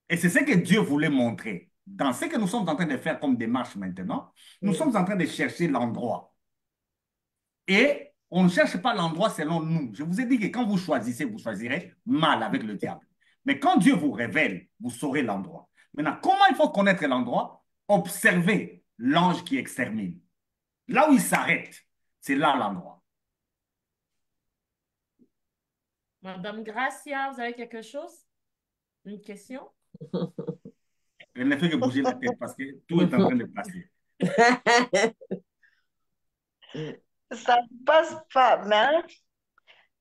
[SPEAKER 4] Et c'est ce que Dieu voulait montrer. Dans ce que nous sommes en train de faire comme démarche maintenant, nous sommes en train de chercher l'endroit. Et On ne cherche pas l'endroit selon nous. Je vous ai dit que quand vous choisissez, vous choisirez mal avec le diable. Mais quand Dieu vous révèle, vous saurez l'endroit. Maintenant, comment il faut connaître l'endroit? Observez l'ange qui extermine. Là où il s'arrête, c'est là l'endroit.
[SPEAKER 1] Madame Gracia, vous avez quelque chose? Une question?
[SPEAKER 4] Elle ne fait que bouger la tête parce que tout est en train de passer.
[SPEAKER 3] Ça ne passe pas, mais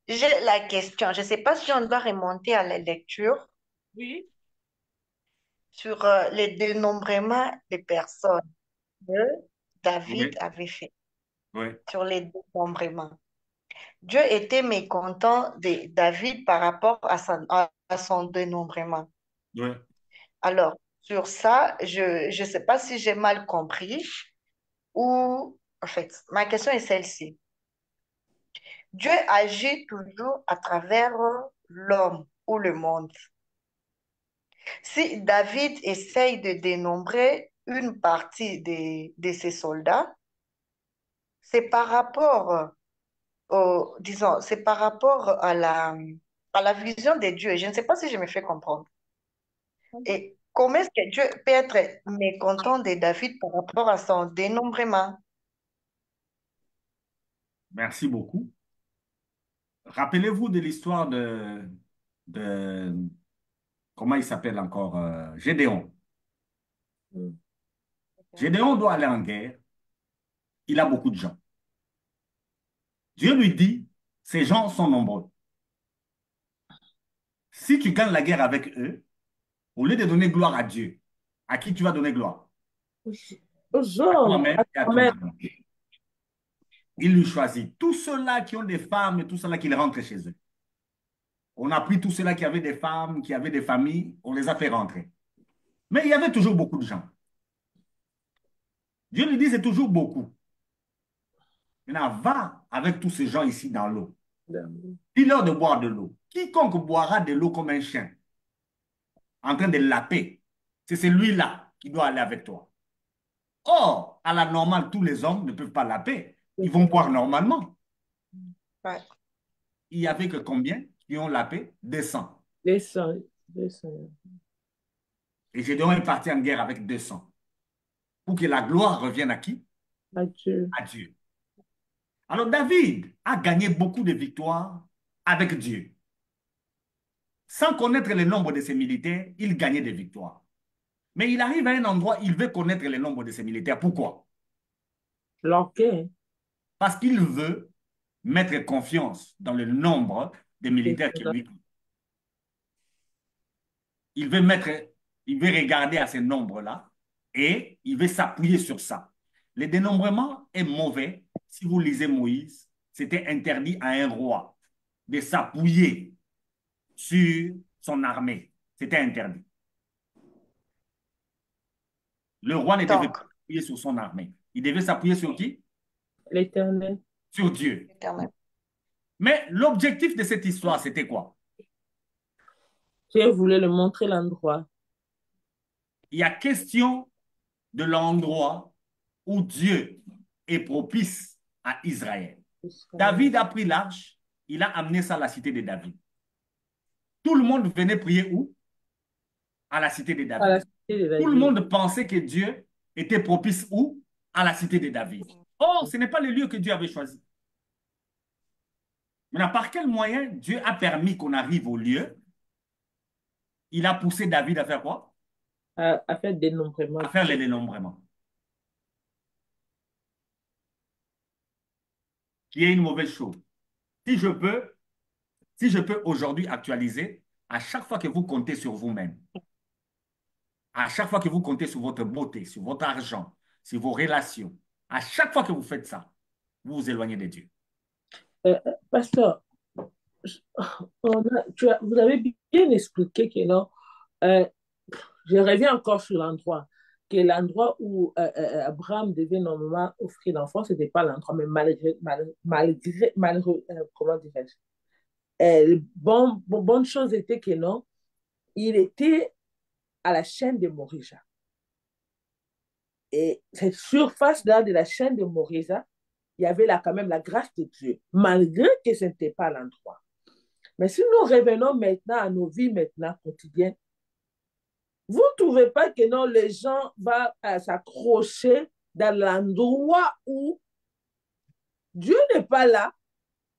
[SPEAKER 3] j'ai la question. Je ne sais pas si on doit remonter à la lecture
[SPEAKER 1] Oui.
[SPEAKER 3] sur les dénombrements des personnes que David
[SPEAKER 4] Oui,
[SPEAKER 3] avait fait,
[SPEAKER 4] oui,
[SPEAKER 3] sur les dénombrements. Dieu était mécontent de David par rapport à son dénombrement.
[SPEAKER 4] oui.
[SPEAKER 3] Alors, sur ça, je ne sais pas si j'ai mal compris ou, en fait, ma question est celle-ci. Dieu agit toujours à travers l'homme ou le monde. Si David essaye de dénombrer une partie de ses soldats, c'est par rapport disons, c'est par rapport à la vision de Dieu. Je ne sais pas si je me fais comprendre. Et comment est-ce que Dieu peut être mécontent de David par rapport à son dénombrement?
[SPEAKER 4] Merci beaucoup. Rappelez-vous de l'histoire comment il s'appelle encore? Gédéon. Gédéon doit aller en guerre. Il a beaucoup de gens. Dieu lui dit, ces gens sont nombreux. Si tu gagnes la guerre avec eux, au lieu de donner gloire à Dieu, à qui tu vas donner gloire?
[SPEAKER 2] Aux
[SPEAKER 4] À
[SPEAKER 2] hommes,
[SPEAKER 4] toi-même
[SPEAKER 2] à
[SPEAKER 4] et à ton
[SPEAKER 2] toi-même.
[SPEAKER 4] argent. Il lui choisit tous ceux-là qui ont des femmes et tous ceux-là qui rentrent chez eux. On a pris tous ceux-là qui avaient des femmes, qui avaient des familles, on les a fait rentrer. Mais il y avait toujours beaucoup de gens. Dieu lui dit, c'est toujours beaucoup. Maintenant, va avec tous ces gens ici dans l'eau. Dis-leur de boire de l'eau. Quiconque boira de l'eau comme un chien, en train de laper, c'est celui-là qui doit aller avec toi. Or, à la normale, tous les hommes ne peuvent pas laper. Ils vont boire normalement.
[SPEAKER 3] Ouais.
[SPEAKER 4] Il y avait que combien qui ont lapé? 200.
[SPEAKER 2] Descends, descends.
[SPEAKER 4] Et Gédéon est parti en guerre avec 200. Pour que la gloire revienne à qui?
[SPEAKER 2] Adieu.
[SPEAKER 4] À Dieu. Alors David a gagné beaucoup de victoires avec Dieu. Sans connaître le nombre de ses militaires, il gagnait des victoires. Mais il arrive à un endroit, il veut connaître le nombre de ses militaires. Pourquoi?
[SPEAKER 2] L'orgueil.
[SPEAKER 4] Parce qu'il veut mettre confiance dans le nombre de militaires qui lui ont. Il veut mettre, il veut regarder à ces nombres-là et il veut s'appuyer sur ça. Le dénombrement est mauvais. Si vous lisez Moïse, c'était interdit à un roi de s'appuyer sur son armée. C'était interdit. Le roi ne devait
[SPEAKER 3] Donc,
[SPEAKER 4] pas s'appuyer sur son armée. Il devait s'appuyer sur qui?
[SPEAKER 2] L'éternel.
[SPEAKER 4] Sur Dieu.
[SPEAKER 3] éternel.
[SPEAKER 4] Mais l'objectif de cette histoire, c'était quoi?
[SPEAKER 2] Dieu voulait le montrer l'endroit.
[SPEAKER 4] Il y a question de l'endroit où Dieu est propice à Israël. David a pris l'arche, il a amené ça à la cité de David. Tout le monde venait prier où? À la cité de
[SPEAKER 2] À la
[SPEAKER 4] David.
[SPEAKER 2] cité de
[SPEAKER 4] Tout le
[SPEAKER 2] David.
[SPEAKER 4] monde pensait que Dieu était propice où? À la cité de David. Or, ce n'est pas le lieu que Dieu avait choisi. Maintenant, par quel moyen Dieu a permis qu'on arrive au lieu? Il a poussé David à faire quoi?
[SPEAKER 2] À faire dénombrement.
[SPEAKER 4] À faire les dénombrements. Qui est une mauvaise chose. Si je peux, si je peux aujourd'hui actualiser, à chaque fois que vous comptez sur vous-même, à chaque fois que vous comptez sur votre beauté, sur votre argent, sur vos relations, à chaque fois que vous faites ça, vous vous éloignez de Dieu.
[SPEAKER 2] Pasteur, vous avez bien expliqué que non, euh, je reviens encore sur l'endroit, que l'endroit où Abraham devait normalement offrir l'enfant, ce n'était pas l'endroit, mais malgré comment dirais-je, bonne chose était que non, il était à la chaîne de Morija. Et cette surface-là de la chaîne de Morija, il y avait là quand même la grâce de Dieu, malgré que ce n'était pas l'endroit. Mais si nous revenons maintenant à nos vies maintenant quotidiennes, vous ne trouvez pas que non, les gens vont s'accrocher dans l'endroit où Dieu n'est pas là,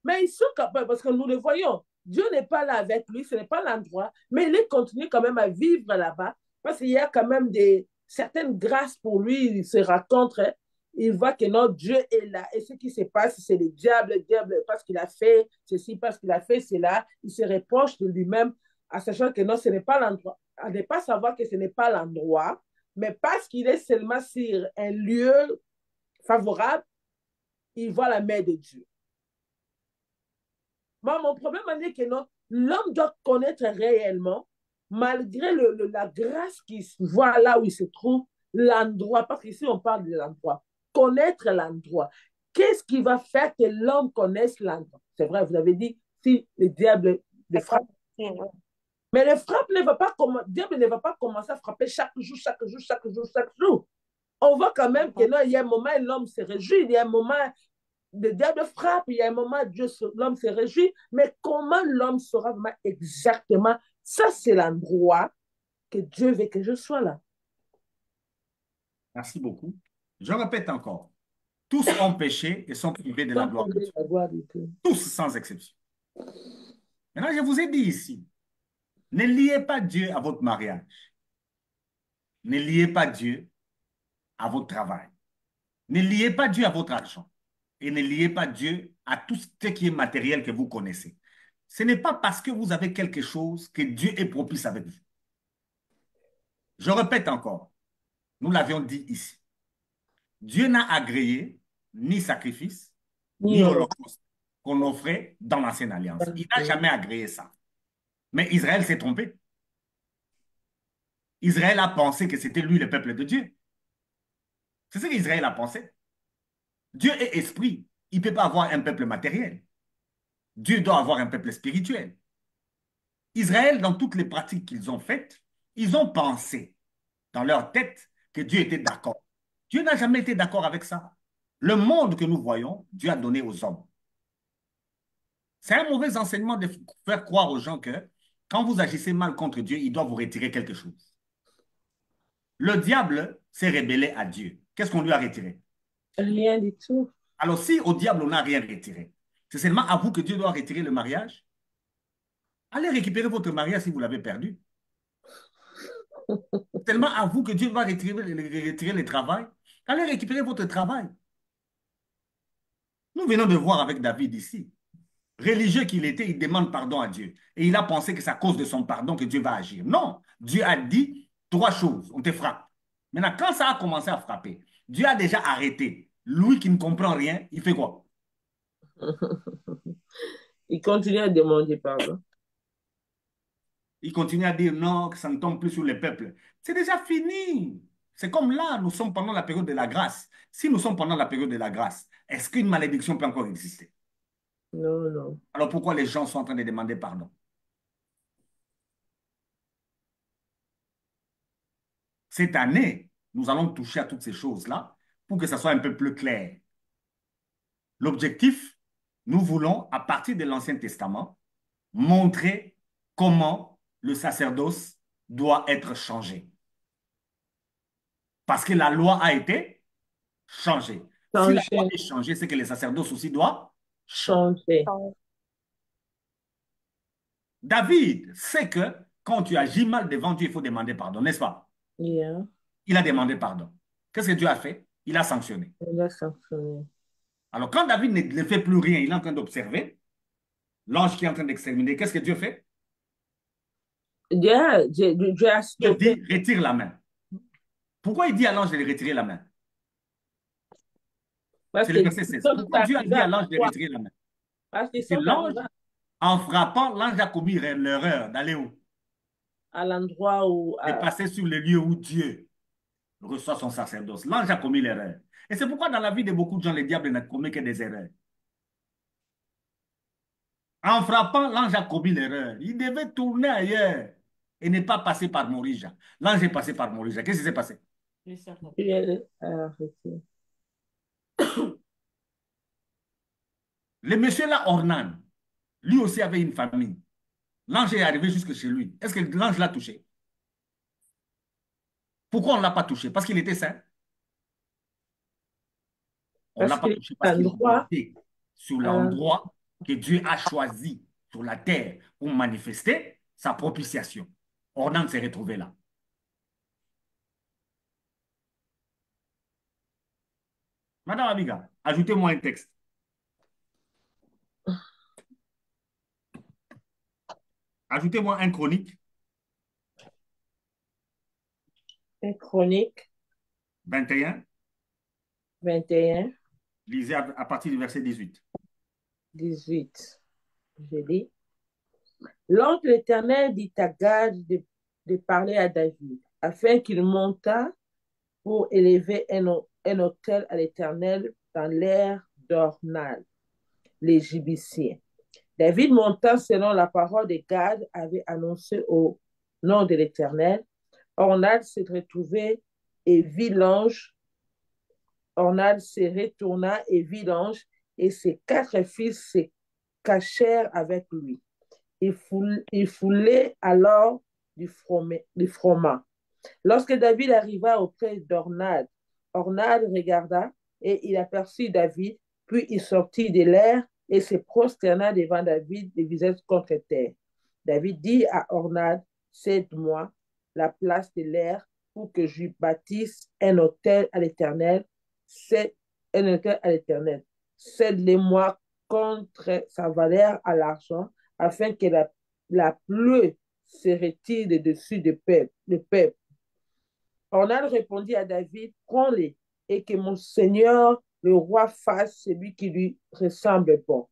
[SPEAKER 2] mais ils sont capables, parce que nous le voyons, Dieu n'est pas là avec lui, ce n'est pas l'endroit, mais il continue quand même à vivre là-bas, parce qu'il y a quand même certaines grâces pour lui, il se rencontre, hein, il voit que non, Dieu est là. Et ce qui se passe, c'est le diable, parce qu'il a fait ceci, parce qu'il a fait cela, il se reproche de lui-même, en sachant que non, ce n'est pas l'endroit. À ne pas savoir que ce n'est pas l'endroit, mais parce qu'il est seulement sur un lieu favorable, il voit la main de Dieu. Moi, mon problème, c'est que non, l'homme doit connaître réellement, malgré la grâce qu'il voit là où il se trouve, l'endroit, parce qu'ici, on parle de l'endroit. Connaître l'endroit. Qu'est-ce qui va faire que l'homme connaisse l'endroit? C'est vrai, vous avez dit, si le diable le frappe. Mais le frappe ne va pas le diable ne va pas commencer à frapper chaque jour, chaque jour, chaque jour, chaque jour. On voit quand même que non, il y a un moment où l'homme se réjouit, il y a un moment le diable frappe, il y a un moment, l'homme se réjouit, mais comment l'homme saura vraiment exactement, ça c'est l'endroit que Dieu veut que je sois là.
[SPEAKER 4] Merci beaucoup. Je répète encore. Tous ont péché et sont privés de la
[SPEAKER 2] Sans
[SPEAKER 4] gloire de
[SPEAKER 2] tomber
[SPEAKER 4] Dieu.
[SPEAKER 2] la gloire de Dieu.
[SPEAKER 4] Tous sans exception. Maintenant, je vous ai dit ici, ne liez pas Dieu à votre mariage. Ne liez pas Dieu à votre travail. Ne liez pas Dieu à votre argent. Et ne liez pas Dieu à tout ce qui est matériel que vous connaissez. Ce n'est pas parce que vous avez quelque chose que Dieu est propice avec vous. Je répète encore, nous l'avions dit ici. Dieu n'a agréé ni sacrifice,
[SPEAKER 2] Ni
[SPEAKER 4] ni
[SPEAKER 2] on
[SPEAKER 4] holocauste qu'on offrait dans l'ancienne alliance. Il n'a jamais agréé ça. Mais Israël s'est trompé. Israël a pensé que c'était lui le peuple de Dieu. C'est ce qu'Israël a pensé. Dieu est esprit. Il ne peut pas avoir un peuple matériel. Dieu doit avoir un peuple spirituel. Israël, dans toutes les pratiques qu'ils ont faites, ils ont pensé dans leur tête que Dieu était d'accord. Dieu n'a jamais été d'accord avec ça. Le monde que nous voyons, Dieu a donné aux hommes. C'est un mauvais enseignement de faire croire aux gens que quand vous agissez mal contre Dieu, il doit vous retirer quelque chose. Le diable s'est rébellé à Dieu. Qu'est-ce qu'on lui a retiré?
[SPEAKER 2] rien du tout.
[SPEAKER 4] Alors si au diable on n'a rien retiré, c'est seulement à vous que Dieu doit retirer le mariage? Allez récupérer votre mariage si vous l'avez perdu. C'est tellement à vous que Dieu va retirer le travail. Allez récupérer votre travail. Nous venons de voir avec David ici. Religieux qu'il était, il demande pardon à Dieu. Et il a pensé que c'est à cause de son pardon que Dieu va agir. Non, Dieu a dit trois choses. On te frappe. Maintenant, quand ça a commencé à frapper, Dieu a déjà arrêté. Lui qui ne comprend rien, il fait quoi?
[SPEAKER 2] Il continue à demander pardon.
[SPEAKER 4] Il continue à dire non, que ça ne tombe plus sur les peuples. C'est déjà fini. C'est comme là, nous sommes pendant la période de la grâce. Si nous sommes pendant la période de la grâce, est-ce qu'une malédiction peut encore exister?
[SPEAKER 2] Non, non.
[SPEAKER 4] Alors pourquoi les gens sont en train de demander pardon? Cette année, nous allons toucher à toutes ces choses-là pour que ça soit un peu plus clair. L'objectif, nous voulons, à partir de l'Ancien Testament, montrer comment le sacerdoce doit être changé. Parce que la loi a été changée. Si la loi
[SPEAKER 2] Changer,
[SPEAKER 4] est changée, c'est que le sacerdoce aussi doit changer.
[SPEAKER 2] changer.
[SPEAKER 4] David sait que quand tu agis mal devant Dieu, il faut demander pardon, n'est-ce pas?
[SPEAKER 2] Yeah.
[SPEAKER 4] Il a demandé pardon. Qu'est-ce que Dieu a fait? Il a sanctionné.
[SPEAKER 2] Il a sanctionné.
[SPEAKER 4] Alors, quand David ne fait plus rien, il est en train d'observer l'ange qui est en train d'exterminer. Qu'est-ce que Dieu fait?
[SPEAKER 2] Dieu a
[SPEAKER 4] Dieu
[SPEAKER 2] stoppé.
[SPEAKER 4] dit, retire la main. Pourquoi il dit à l'ange de retirer la main?
[SPEAKER 2] Parce
[SPEAKER 4] C'est
[SPEAKER 2] que
[SPEAKER 4] le verset 16.
[SPEAKER 2] tout est
[SPEAKER 4] Pourquoi Dieu a
[SPEAKER 2] arrivé
[SPEAKER 4] dit
[SPEAKER 2] à
[SPEAKER 4] à l'ange de
[SPEAKER 2] l'endroit.
[SPEAKER 4] retirer la main?
[SPEAKER 2] Parce qu'ils
[SPEAKER 4] C'est
[SPEAKER 2] sont
[SPEAKER 4] l'ange,
[SPEAKER 2] arrivés
[SPEAKER 4] en frappant, l'ange a commis l'erreur d'aller où?
[SPEAKER 2] à l'endroit où...
[SPEAKER 4] De passer sur le lieu où Dieu reçoit son sacerdoce. L'ange a commis l'erreur. Et c'est pourquoi dans la vie de beaucoup de gens, le diable n'a commis que des erreurs. En frappant, l'ange a commis l'erreur. Il devait tourner ailleurs et ne pas passer par Morija. L'ange est passé par Morija. Qu'est-ce qui s'est passé?
[SPEAKER 2] Dieu a arrêté.
[SPEAKER 4] Le monsieur là, Ornan, lui aussi avait une famille. L'ange est arrivé jusque chez lui. Est-ce que l'ange l'a touché? Pourquoi on ne l'a pas touché? Parce qu'il était saint. On ne l'a
[SPEAKER 2] Parce
[SPEAKER 4] pas
[SPEAKER 2] qu'il est
[SPEAKER 4] touché parce
[SPEAKER 2] un
[SPEAKER 4] qu'il
[SPEAKER 2] droit
[SPEAKER 4] était sur
[SPEAKER 2] à l'endroit.
[SPEAKER 4] l'endroit que Dieu a choisi sur la terre pour manifester sa propitiation. Ornan s'est retrouvé là. Madame Abiga, ajoutez-moi un texte. Ajoutez-moi un chronique
[SPEAKER 2] Un Chronique
[SPEAKER 4] 21.
[SPEAKER 2] 21,
[SPEAKER 4] Lisez à partir du verset 18.
[SPEAKER 2] 18. Je lis. L'ange de l'Éternel dit à Gad de parler à David, afin qu'il montât pour élever un autel à l'Éternel dans l'air d'Ornal, l'Égyptien. David monta selon la parole de Gad avait annoncé au nom de l'Éternel. Ornal s'est retrouvé et vit l'ange. Ornal se retourna et vit l'ange, et ses 4 fils se cachèrent avec lui. Il foulait alors du froment. Lorsque David arriva auprès d'Ornad, Ornad regarda et il aperçut David, puis il sortit de l'air et se prosterna devant David, le visage contre terre. David dit à Ornad, cède-moi la place de l'air pour que je bâtisse un autel à l'Éternel. C'est un autel à l'Éternel. Cède-le-moi contre sa valeur à l'argent, afin que la pluie se retire de dessus de peuple. Ornan répondit à David, prends-les et que mon Seigneur, le roi, fasse celui qui lui ressemble bon.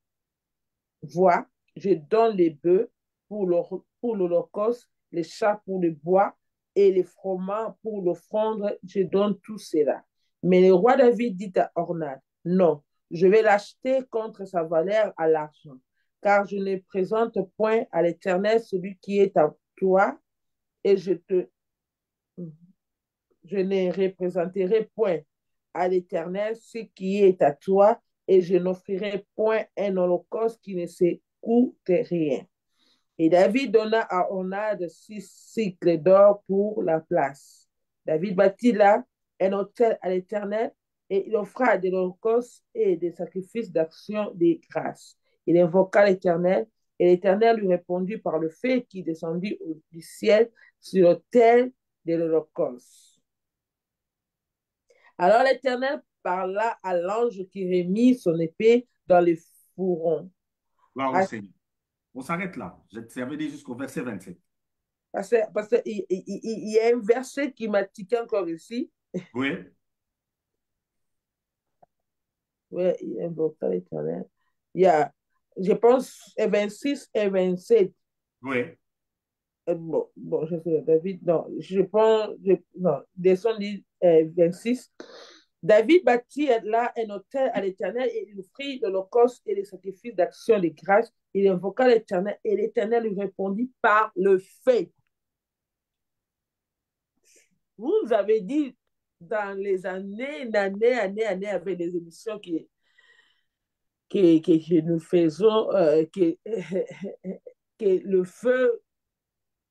[SPEAKER 2] Vois, je donne les bœufs pour l'holocauste, les chats pour le bois et les froment pour l'offrande, je donne tout cela. Mais le roi David dit à Ornan, non, je vais l'acheter contre sa valeur à l'argent, car je ne présente point à l'Éternel celui qui est à toi, et je ne représenterai point à l'Éternel ce qui est à toi, et je n'offrirai point un holocauste qui ne se coûte rien. Et David donna à Ornad 6 cycles d'or pour la place. David bâtit là un autel à l'Éternel, et il offra de l'holocauste et des sacrifices d'action de grâce. Il invoqua l'Éternel, et l'Éternel lui répondit par le feu qui descendit du ciel sur l'autel de l'holocauste. Alors l'Éternel parla à l'ange qui remit son épée dans le fourron.
[SPEAKER 4] Gloire au Seigneur. On s'arrête là. Je t'avais dit jusqu'au verset 27.
[SPEAKER 2] Parce qu'il y a un verset qui m'a tiqué encore ici.
[SPEAKER 4] Oui,
[SPEAKER 2] Oui, il invoqua l'Éternel. Il y a, je pense, 26 et 27.
[SPEAKER 4] oui.
[SPEAKER 2] Bon, je sais, David, non, je pense, non, descend 26. David bâtit là un autel à l'Éternel et il offrit l'holocauste et les sacrifices d'action de grâce. Il invoqua l'Éternel et l'Éternel lui répondit par le feu. Vous avez dit dans les années, avec des émissions que nous faisons, que le feu,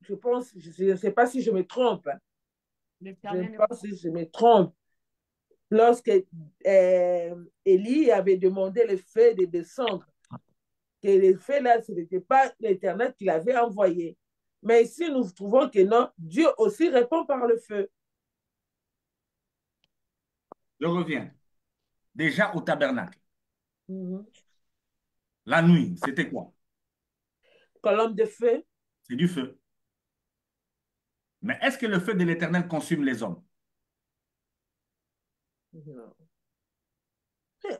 [SPEAKER 2] je pense, je ne sais pas si je me trompe, hein, je ne sais pas si je me trompe, lorsque Élie avait demandé le feu de descendre, que le feu là, ce n'était pas l'Éternel qui l'avait envoyé. Mais ici, nous trouvons que non, Dieu aussi répond par le feu.
[SPEAKER 4] Je reviens. Déjà au tabernacle.
[SPEAKER 2] Mhm.
[SPEAKER 4] La nuit, c'était quoi?
[SPEAKER 2] Colonne de feu.
[SPEAKER 4] C'est du feu. Mais est-ce que le feu de l'Éternel consume les hommes?
[SPEAKER 2] Non.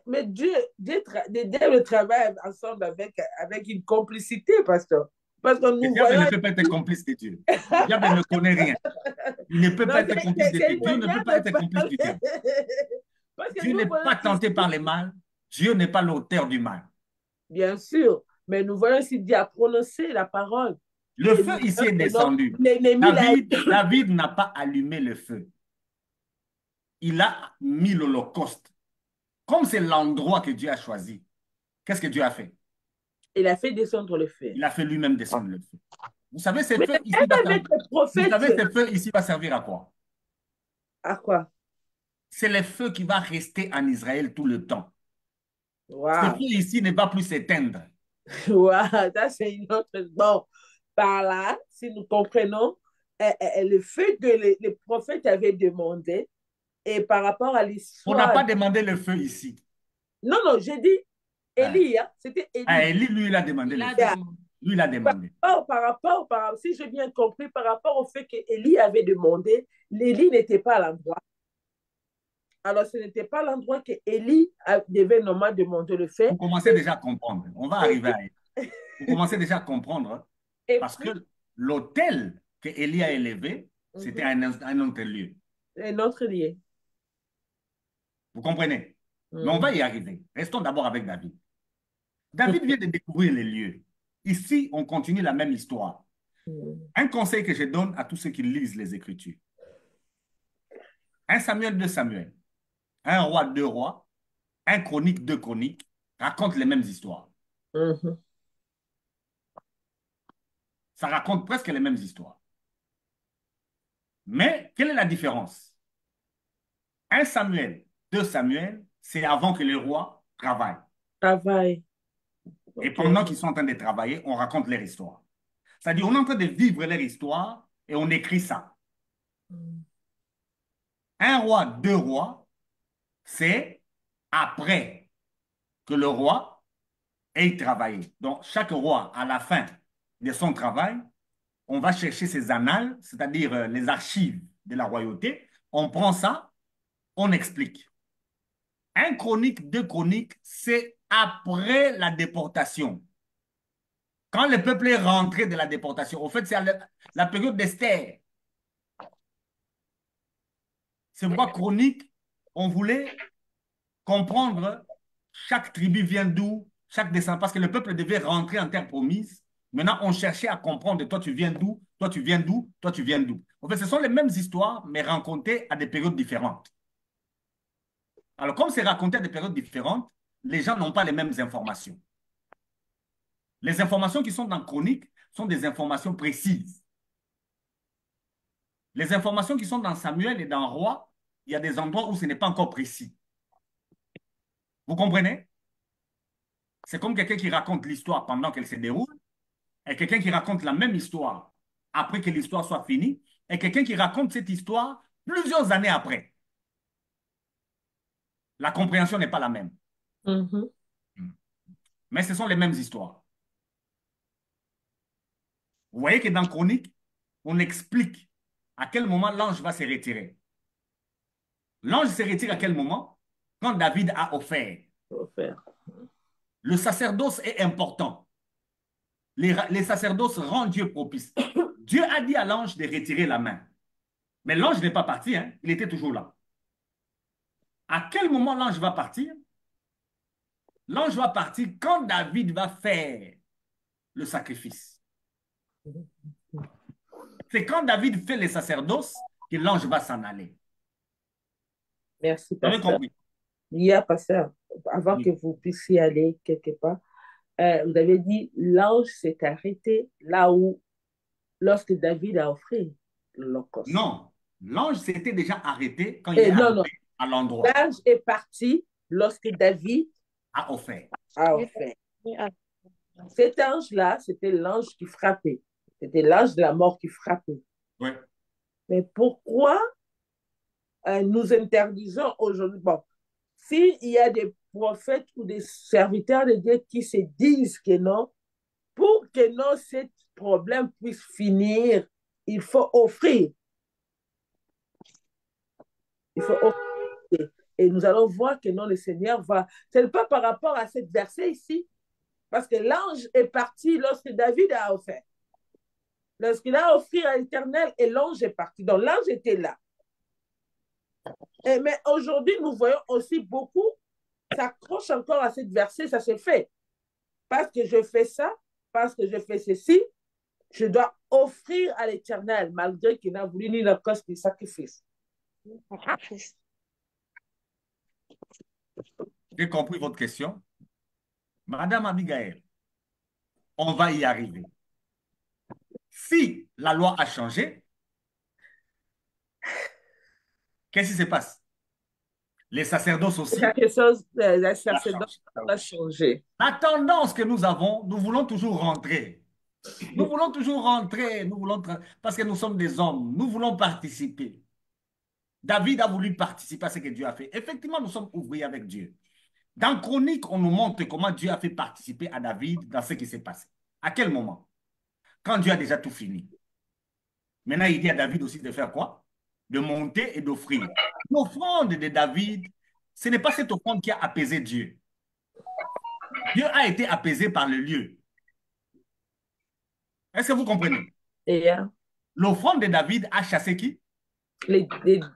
[SPEAKER 2] Mais Dieu le travaille ensemble avec une complicité, pasteur. Parce que
[SPEAKER 4] Le
[SPEAKER 2] nous
[SPEAKER 4] diable
[SPEAKER 2] voyons.
[SPEAKER 4] ne peut pas être complice de Dieu. Le diable ne connaît rien. Il ne peut
[SPEAKER 2] Non,
[SPEAKER 4] pas être complice de
[SPEAKER 2] c'est
[SPEAKER 4] Dieu.
[SPEAKER 2] une
[SPEAKER 4] Dieu ne peut
[SPEAKER 2] manière
[SPEAKER 4] pas
[SPEAKER 2] de
[SPEAKER 4] être complice du
[SPEAKER 2] parler.
[SPEAKER 4] diable.
[SPEAKER 2] Parce que
[SPEAKER 4] Dieu
[SPEAKER 2] nous
[SPEAKER 4] n'est
[SPEAKER 2] voyons
[SPEAKER 4] pas tenté
[SPEAKER 2] ici,
[SPEAKER 4] par le mal. Dieu n'est pas l'auteur du mal.
[SPEAKER 2] bien sûr, mais nous voyons ici Dieu a prononcé la parole.
[SPEAKER 4] Le
[SPEAKER 2] Et
[SPEAKER 4] feu
[SPEAKER 2] nous
[SPEAKER 4] ici
[SPEAKER 2] voyons
[SPEAKER 4] est
[SPEAKER 2] que non,
[SPEAKER 4] descendu.
[SPEAKER 2] l'ennemi l'a.
[SPEAKER 4] David n'a pas allumé le feu. Il a mis l'holocauste. Comme c'est l'endroit que Dieu a choisi, qu'est-ce que Dieu a fait?
[SPEAKER 2] Il a fait descendre le feu.
[SPEAKER 4] Il a fait lui-même descendre le feu. Vous savez, ces
[SPEAKER 2] Mais
[SPEAKER 4] feux ici
[SPEAKER 2] même avec le
[SPEAKER 4] vous
[SPEAKER 2] prophète,
[SPEAKER 4] savez, ces feux ici va servir à quoi?
[SPEAKER 2] à quoi?
[SPEAKER 4] C'est le feu qui va rester en Israël tout le temps. Ce feu
[SPEAKER 2] Waouh!
[SPEAKER 4] ici ne va plus s'éteindre.
[SPEAKER 2] Waouh, ça c'est une autre. Bon, par là, si nous comprenons, le feu que les prophètes avaient demandé, et par rapport à
[SPEAKER 4] On n'a
[SPEAKER 2] l'histoire.
[SPEAKER 4] pas demandé le feu ici.
[SPEAKER 2] Non, non, j'ai dit
[SPEAKER 4] Hein.
[SPEAKER 2] Élie, hein, c'était
[SPEAKER 4] Ah,
[SPEAKER 2] Élie.
[SPEAKER 4] Élie, lui, il a demandé
[SPEAKER 1] Il
[SPEAKER 4] le
[SPEAKER 1] a
[SPEAKER 4] feu.
[SPEAKER 1] demandé.
[SPEAKER 4] Lui, il a demandé.
[SPEAKER 2] Si j'ai bien compris, par rapport au fait qu'Élie avait demandé, l'Élie n'était pas à l'endroit. Alors, ce n'était pas l'endroit que Élie devait normalement demander le fait.
[SPEAKER 4] Vous commencez déjà à comprendre. On va
[SPEAKER 2] Et,
[SPEAKER 4] arriver à... Vous commencez déjà à comprendre hein,
[SPEAKER 2] et
[SPEAKER 4] parce que
[SPEAKER 2] puis,
[SPEAKER 4] l'autel que Élie a élevé, c'était un autre lieu.
[SPEAKER 2] un autre lié.
[SPEAKER 4] Vous comprenez? Mais on va y arriver. Restons d'abord avec David. David vient de découvrir les lieux. Ici, on continue la même histoire. Un conseil que je donne à tous ceux qui lisent les Écritures. 1 Samuel, 2 Samuel. 1 roi, 2 rois. 1 chronique, 2 chroniques racontent les mêmes histoires. Ça raconte presque les mêmes histoires. Mais quelle est la différence? 1 Samuel, 2 Samuel, c'est avant que les rois travaillent.
[SPEAKER 2] Travail.
[SPEAKER 4] Et
[SPEAKER 2] Ok.
[SPEAKER 4] pendant qu'ils sont en train de travailler, on raconte leur histoire. C'est-à-dire, on est en train de vivre leur histoire et on écrit ça. 1 roi, 2 rois, c'est après que le roi ait travaillé. Donc, chaque roi, à la fin de son travail, on va chercher ses annales, c'est-à-dire les archives de la royauté. On prend ça, on explique. 1 chronique, 2 chroniques, c'est après la déportation. Quand le peuple est rentré de la déportation, au fait, c'est la période d'Esther. C'est pourquoi chronique, on voulait comprendre chaque tribu vient d'où, chaque descendant, parce que le peuple devait rentrer en terre promise. Maintenant, on cherchait à comprendre, toi tu viens d'où, toi tu viens d'où, toi tu viens d'où. En fait, ce sont les mêmes histoires, mais racontées à des périodes différentes. Alors, comme c'est raconté à des périodes différentes, les gens n'ont pas les mêmes informations. Les informations qui sont dans chronique sont des informations précises. Les informations qui sont dans Samuel et dans Roi, il y a des endroits où ce n'est pas encore précis. Vous comprenez? C'est comme quelqu'un qui raconte l'histoire pendant qu'elle se déroule et quelqu'un qui raconte la même histoire après que l'histoire soit finie et quelqu'un qui raconte cette histoire plusieurs années après. La compréhension n'est pas la même. Mais ce sont les mêmes histoires. Vous voyez que dans Chronique, on explique à quel moment l'ange va se retirer. L'ange se retire à quel moment? Quand David a offert. Le sacerdoce est important. Les sacerdoces rendent Dieu propice. Dieu a dit à l'ange de retirer la main. Mais l'ange n'est pas parti, hein? Il était toujours là. À quel moment l'ange va partir? L'ange va partir quand David va faire le sacrifice. C'est quand David fait les sacerdoces que l'ange va s'en aller.
[SPEAKER 2] Merci,
[SPEAKER 4] Vous avez
[SPEAKER 2] pasteur.
[SPEAKER 4] compris?
[SPEAKER 2] Il y a, pasteur, avant que
[SPEAKER 4] Oui.
[SPEAKER 2] vous puissiez aller quelque part, vous avez dit l'ange s'est arrêté là où, lorsque David a offert l'Holocauste.
[SPEAKER 4] Non, l'ange s'était déjà arrêté quand il est
[SPEAKER 2] Non, non.
[SPEAKER 4] arrivé à l'endroit,
[SPEAKER 2] L'ange est parti lorsque David
[SPEAKER 4] a offert.
[SPEAKER 2] a offert. Cet ange-là, c'était l'ange qui frappait. C'était l'ange de la mort qui frappait.
[SPEAKER 4] Oui.
[SPEAKER 2] Mais pourquoi nous interdisons aujourd'hui? Bon, s'il y a des prophètes ou des serviteurs de Dieu qui se disent que non, pour que non, ce problème puisse finir, il faut offrir. Il faut offrir. Et nous allons voir que non, le Seigneur va. Ce n'est pas par rapport à cette verset ici, parce que l'ange est parti lorsque David a offert. Lorsqu'il a offert à l'Éternel, et l'ange est parti. Donc l'ange était là. Mais aujourd'hui, nous voyons aussi beaucoup s'accrochent encore à cette verset, ça se fait. Parce que je fais ça, parce que je fais ceci, je dois offrir à l'Éternel, malgré qu'il n'a voulu ni la cause ni le sacrifice.
[SPEAKER 4] J'ai compris votre question. Madame Abigail, on va y arriver. Si la loi a changé, qu'est-ce qui se passe? Les sacerdoces aussi
[SPEAKER 2] Quelque chose, la
[SPEAKER 4] la
[SPEAKER 2] sacerdoce
[SPEAKER 4] changent.
[SPEAKER 2] va changer.
[SPEAKER 4] La tendance que nous avons, nous voulons toujours rentrer. Nous voulons toujours rentrer, parce que nous sommes des hommes, nous voulons participer. David a voulu participer à ce que Dieu a fait. Effectivement, nous sommes ouvriers avec Dieu. Dans Chronique, on nous montre comment Dieu a fait participer à David dans ce qui s'est passé. À quel moment? Quand Dieu a déjà tout fini. Maintenant, il dit à David aussi de faire quoi? De monter et d'offrir. L'offrande de David, ce n'est pas cette offrande qui a apaisé Dieu. Dieu a été apaisé par le lieu. Est-ce que vous comprenez?
[SPEAKER 2] Et
[SPEAKER 4] L'offrande de David a chassé qui?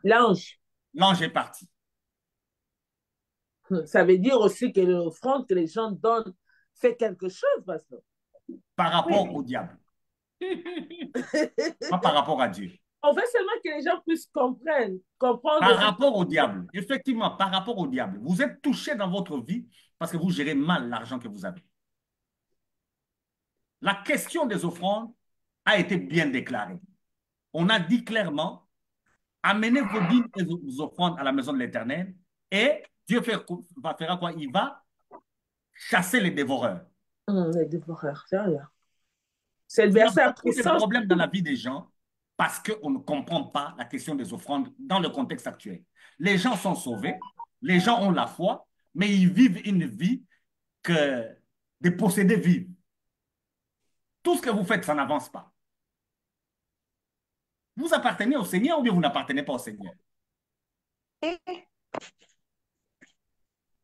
[SPEAKER 2] l'ange,
[SPEAKER 4] L'ange est parti.
[SPEAKER 2] ça veut dire aussi que l'offrande que les gens donnent fait quelque chose, pasteur.
[SPEAKER 4] Par rapport au diable, pas par rapport à Dieu.
[SPEAKER 2] On veut seulement que les gens puissent comprendre
[SPEAKER 4] Par
[SPEAKER 2] aussi.
[SPEAKER 4] rapport au diable, effectivement, par rapport au diable. Vous êtes touché dans votre vie parce que vous gérez mal l'argent que vous avez. La question des offrandes a été bien déclarée. On a dit clairement, amenez vos dîmes et vos offrandes à la maison de l'Éternel et Dieu fera quoi? Il va chasser les dévoreurs.
[SPEAKER 2] Les dévoreurs, c'est rien. C'est le
[SPEAKER 4] Il y a
[SPEAKER 2] verset à
[SPEAKER 4] beaucoup de
[SPEAKER 2] puissance.
[SPEAKER 4] problèmes dans la vie des gens parce qu'on ne comprend pas la question des offrandes dans le contexte actuel. Les gens sont sauvés, les gens ont la foi, mais ils vivent une vie que des possédés vivent. Tout ce que vous faites, ça n'avance pas. Vous appartenez au Seigneur ou bien vous n'appartenez pas au Seigneur?
[SPEAKER 3] Et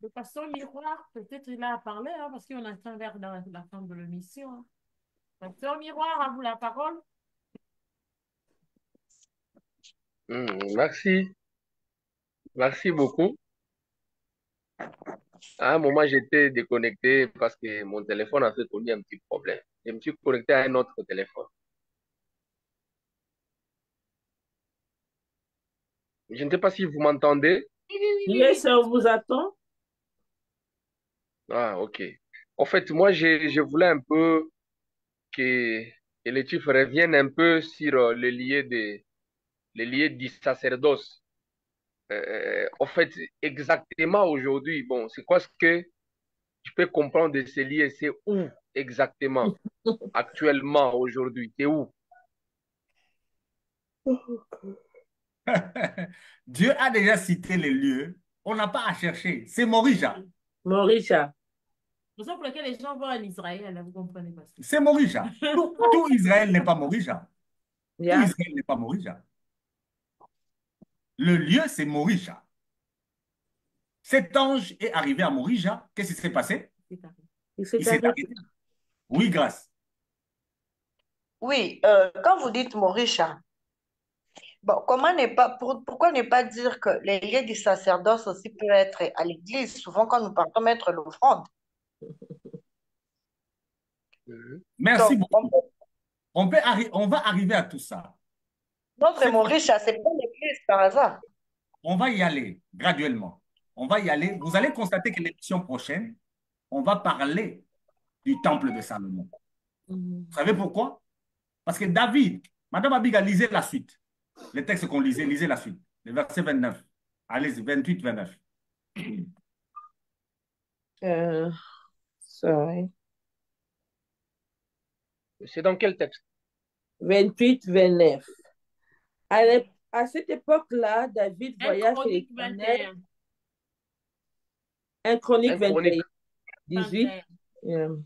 [SPEAKER 1] Le pasteur Miroir, peut-être il a parlé, hein, parce qu'on attend vers la fin de l'émission. Hein. Pasteur Miroir, à vous la parole.
[SPEAKER 5] Merci, merci beaucoup. À un moment, j'étais déconnecté parce que mon téléphone a fait connu un petit problème. Je me suis connecté à un autre téléphone. Je ne sais pas si vous m'entendez.
[SPEAKER 2] Yes, on vous attend.
[SPEAKER 5] Ah, ok. En fait, moi, je voulais un peu que, que les chiffres reviennent un peu sur les liés du sacerdoce. En fait, exactement aujourd'hui, bon, c'est quoi ce que je peux comprendre de ces liés? C'est où exactement, actuellement, aujourd'hui? C'est où?
[SPEAKER 4] Dieu a déjà cité les lieux. On n'a pas à chercher. C'est Morija.
[SPEAKER 2] Morisha.
[SPEAKER 1] C'est pour ça pour lequel les gens vont en Israël, là, vous comprenez pas ça.
[SPEAKER 4] C'est Morija. Tout Israël n'est pas Morija. Tout
[SPEAKER 2] Yeah.
[SPEAKER 4] Israël n'est pas Morija. Le lieu, c'est Morija. Cet ange est arrivé à Morija. Qu'est-ce qui s'est passé?
[SPEAKER 1] C'est arrêté.
[SPEAKER 2] Il
[SPEAKER 4] Il
[SPEAKER 2] s'est
[SPEAKER 4] s'est
[SPEAKER 2] arrêté.
[SPEAKER 4] arrêté. Oui, grâce.
[SPEAKER 3] oui, quand vous dites Morisha, bon, pourquoi ne pas dire que les liens du sacerdoce aussi peuvent être à l'église? Souvent, quand nous partons mettre l'offrande.
[SPEAKER 5] Mhm.
[SPEAKER 4] Merci
[SPEAKER 3] Donc,
[SPEAKER 4] beaucoup. On va arriver à tout ça.
[SPEAKER 3] notre
[SPEAKER 4] Cette fois,
[SPEAKER 3] Morisha, c'est pas l'église par hasard.
[SPEAKER 4] on va y aller graduellement. On va y aller. Vous allez constater que l'émission prochaine, on va parler du temple de Salomon. Vous savez pourquoi? Parce que David, Madame Abiga, lisez la suite. Les textes qu'on lisait, lisez la suite. Le verset 29. Allez-y, 28, 29.
[SPEAKER 2] Euh, sorry.
[SPEAKER 5] C'est dans quel texte?
[SPEAKER 2] 28, 29. À cette époque-là, David
[SPEAKER 1] 1
[SPEAKER 2] voyait que
[SPEAKER 1] Chronique
[SPEAKER 2] l'Éternel,
[SPEAKER 1] 21.
[SPEAKER 2] 1 Chronique
[SPEAKER 5] Un chronique.
[SPEAKER 2] 21, 18.
[SPEAKER 1] 21.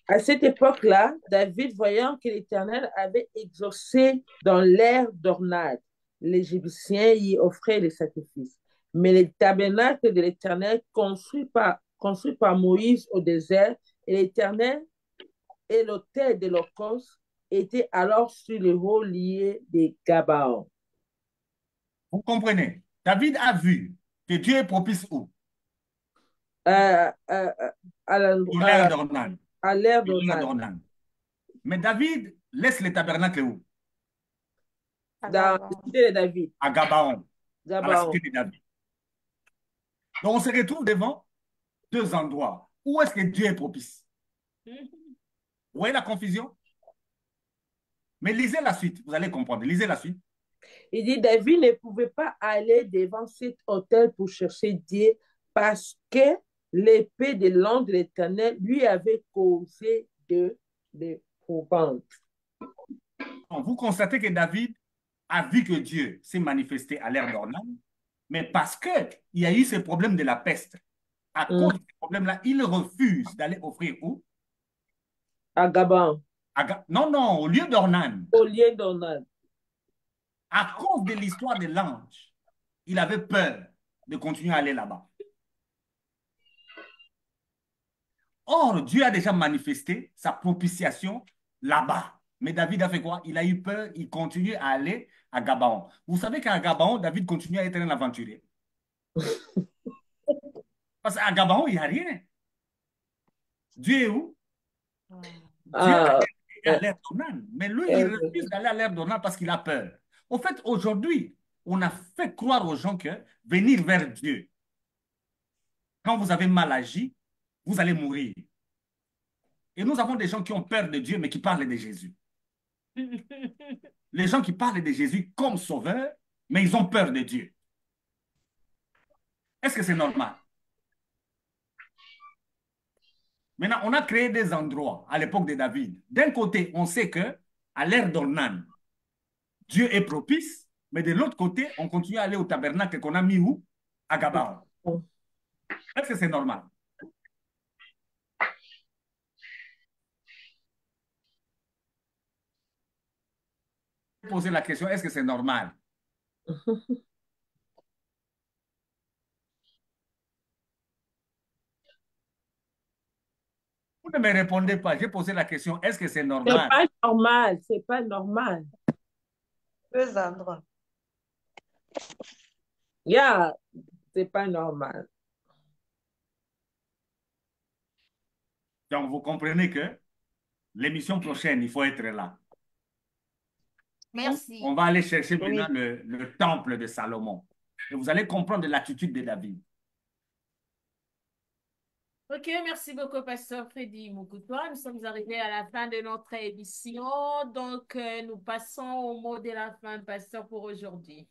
[SPEAKER 2] À cette époque-là, David, voyant que l'Éternel avait exaucé dans l'air d'Ornad, l'Égyptien y offrait les sacrifices. Mais le tabernacle de l'Éternel, construit par Moïse au désert, et l'Éternel et l'autel de l'Holocauste étaient alors sur le haut lieu de Gabaon.
[SPEAKER 4] Vous comprenez? David a vu que Dieu est propice où?
[SPEAKER 2] Euh, euh, à
[SPEAKER 4] Sur l'air d'Ornan.
[SPEAKER 2] à l'air
[SPEAKER 4] Sur l'air
[SPEAKER 2] d'Ornad,
[SPEAKER 4] d'Ornan. Mais David laisse le tabernacle où?
[SPEAKER 2] dans la cité de David.
[SPEAKER 4] À Gabaon, à la
[SPEAKER 2] Gabaon.
[SPEAKER 4] cité de David. Donc on se retrouve devant deux endroits. Où est-ce que Dieu est propice? Vous voyez la confusion? Mais lisez la suite, vous allez comprendre. Lisez la suite.
[SPEAKER 2] Il dit, David ne pouvait pas aller devant cet autel pour chercher Dieu parce que l'épée de l'ange de l'Éternel lui avait causé de l'éprouvantes.
[SPEAKER 4] Donc, vous constatez que David a vu que Dieu s'est manifesté à l'ère d'Ornan, mais parce qu'il y a eu ce problème de la peste, à cause de ce problème-là, il refuse d'aller offrir où?
[SPEAKER 2] À Gabon,
[SPEAKER 4] Non, non, au lieu d'Ornan.
[SPEAKER 2] au lieu d'Ornan.
[SPEAKER 4] À cause de l'histoire de l'ange, il avait peur de continuer à aller là-bas. Or, Dieu a déjà manifesté sa propitiation là-bas. Mais David a fait quoi? Il a eu peur, il continue à aller à Gabaon. Vous savez qu'à Gabaon, David continue à être un aventurier. Parce qu'à Gabaon, il n'y a rien. Dieu est où? Dieu
[SPEAKER 2] Ah,
[SPEAKER 4] est à l'ère d'Ornan. Mais lui, il refuse d'aller à l'ère d'Ornan parce qu'il a peur. Au fait, aujourd'hui, on a fait croire aux gens que venir vers Dieu, quand vous avez mal agi, vous allez mourir. Et nous avons des gens qui ont peur de Dieu, mais qui parlent de Jésus. Les gens qui parlent de Jésus comme sauveur, mais ils ont peur de Dieu. Est-ce que c'est normal? Maintenant, on a créé des endroits à l'époque de David. D'un côté, on sait que à l'ère d'Ornan, Dieu est propice, mais de l'autre côté, on continue à aller au tabernacle qu'on a mis où? À Gabaon. Est-ce que c'est normal? Poser la question, est-ce que c'est normal? Vous ne me répondez pas. J'ai posé la question, est-ce que c'est
[SPEAKER 2] c'est
[SPEAKER 4] normal?
[SPEAKER 2] pas normal, c'est pas normal.
[SPEAKER 3] Deux endroits.
[SPEAKER 2] Yeah, c'est pas normal.
[SPEAKER 4] Donc, vous comprenez que l'émission prochaine, il faut être là.
[SPEAKER 1] Merci.
[SPEAKER 4] On va aller chercher maintenant
[SPEAKER 3] Oui.
[SPEAKER 4] le temple de Salomon. Et vous allez comprendre l'attitude de David.
[SPEAKER 1] Ok, merci beaucoup, Pasteur Freddy Moukoutoua. Nous sommes arrivés à la fin de notre émission. Donc, nous passons au mot de la fin, Pasteur, pour aujourd'hui.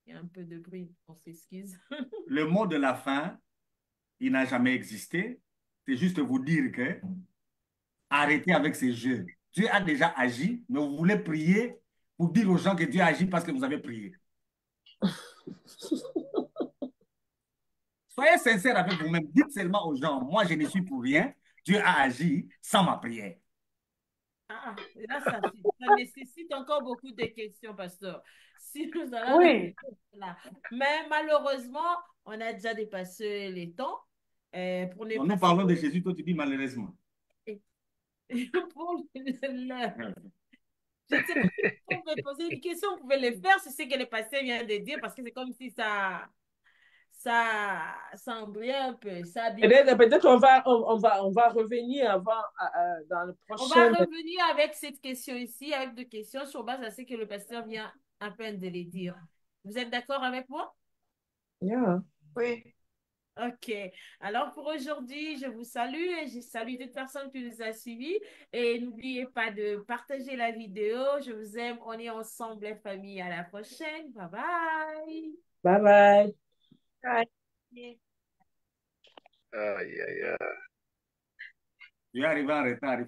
[SPEAKER 1] Il y a un peu de bruit, on s'excuse.
[SPEAKER 4] Le mot de la fin, il n'a jamais existé. C'est juste vous dire que arrêtez avec ces jeux. Dieu a déjà agi, mais vous voulez prier pour dire aux gens que Dieu agit parce que vous avez prié. Soyez sincères avec vous-même. Dites seulement aux gens, moi je ne suis pour rien. Dieu a agi sans ma prière.
[SPEAKER 1] Ah, là, ça nécessite encore beaucoup de questions, Pasteur. Si nous allons
[SPEAKER 3] Oui.
[SPEAKER 1] rester là. Mais malheureusement, on a déjà dépassé les temps. Pour ne
[SPEAKER 4] Quand
[SPEAKER 1] pas
[SPEAKER 4] nous parlons de Jésus, toi tu dis malheureusement.
[SPEAKER 1] pour je ne sais pas si vous pouvez poser une question, vous pouvez le faire, c'est ce que le pasteur vient de dire, parce que c'est comme si ça semblait un peu, ça
[SPEAKER 2] Peut-être on va revenir avant, dans le
[SPEAKER 1] On va
[SPEAKER 2] prochain.
[SPEAKER 1] revenir avec cette question ici, avec deux questions sur base à ce que le pasteur vient à peine de les dire. Vous êtes d'accord avec moi?
[SPEAKER 2] Yeah.
[SPEAKER 3] Oui.
[SPEAKER 1] Ok. Alors pour aujourd'hui, je vous salue et je salue toute personne qui nous a suivis. Et n'oubliez pas de partager la vidéo. Je vous aime. On est ensemble, les familles. À la prochaine. Bye bye.
[SPEAKER 2] Bye bye.
[SPEAKER 3] Aïe.
[SPEAKER 5] Aïe, aïe, aïe.
[SPEAKER 4] Dieu arrive en retard.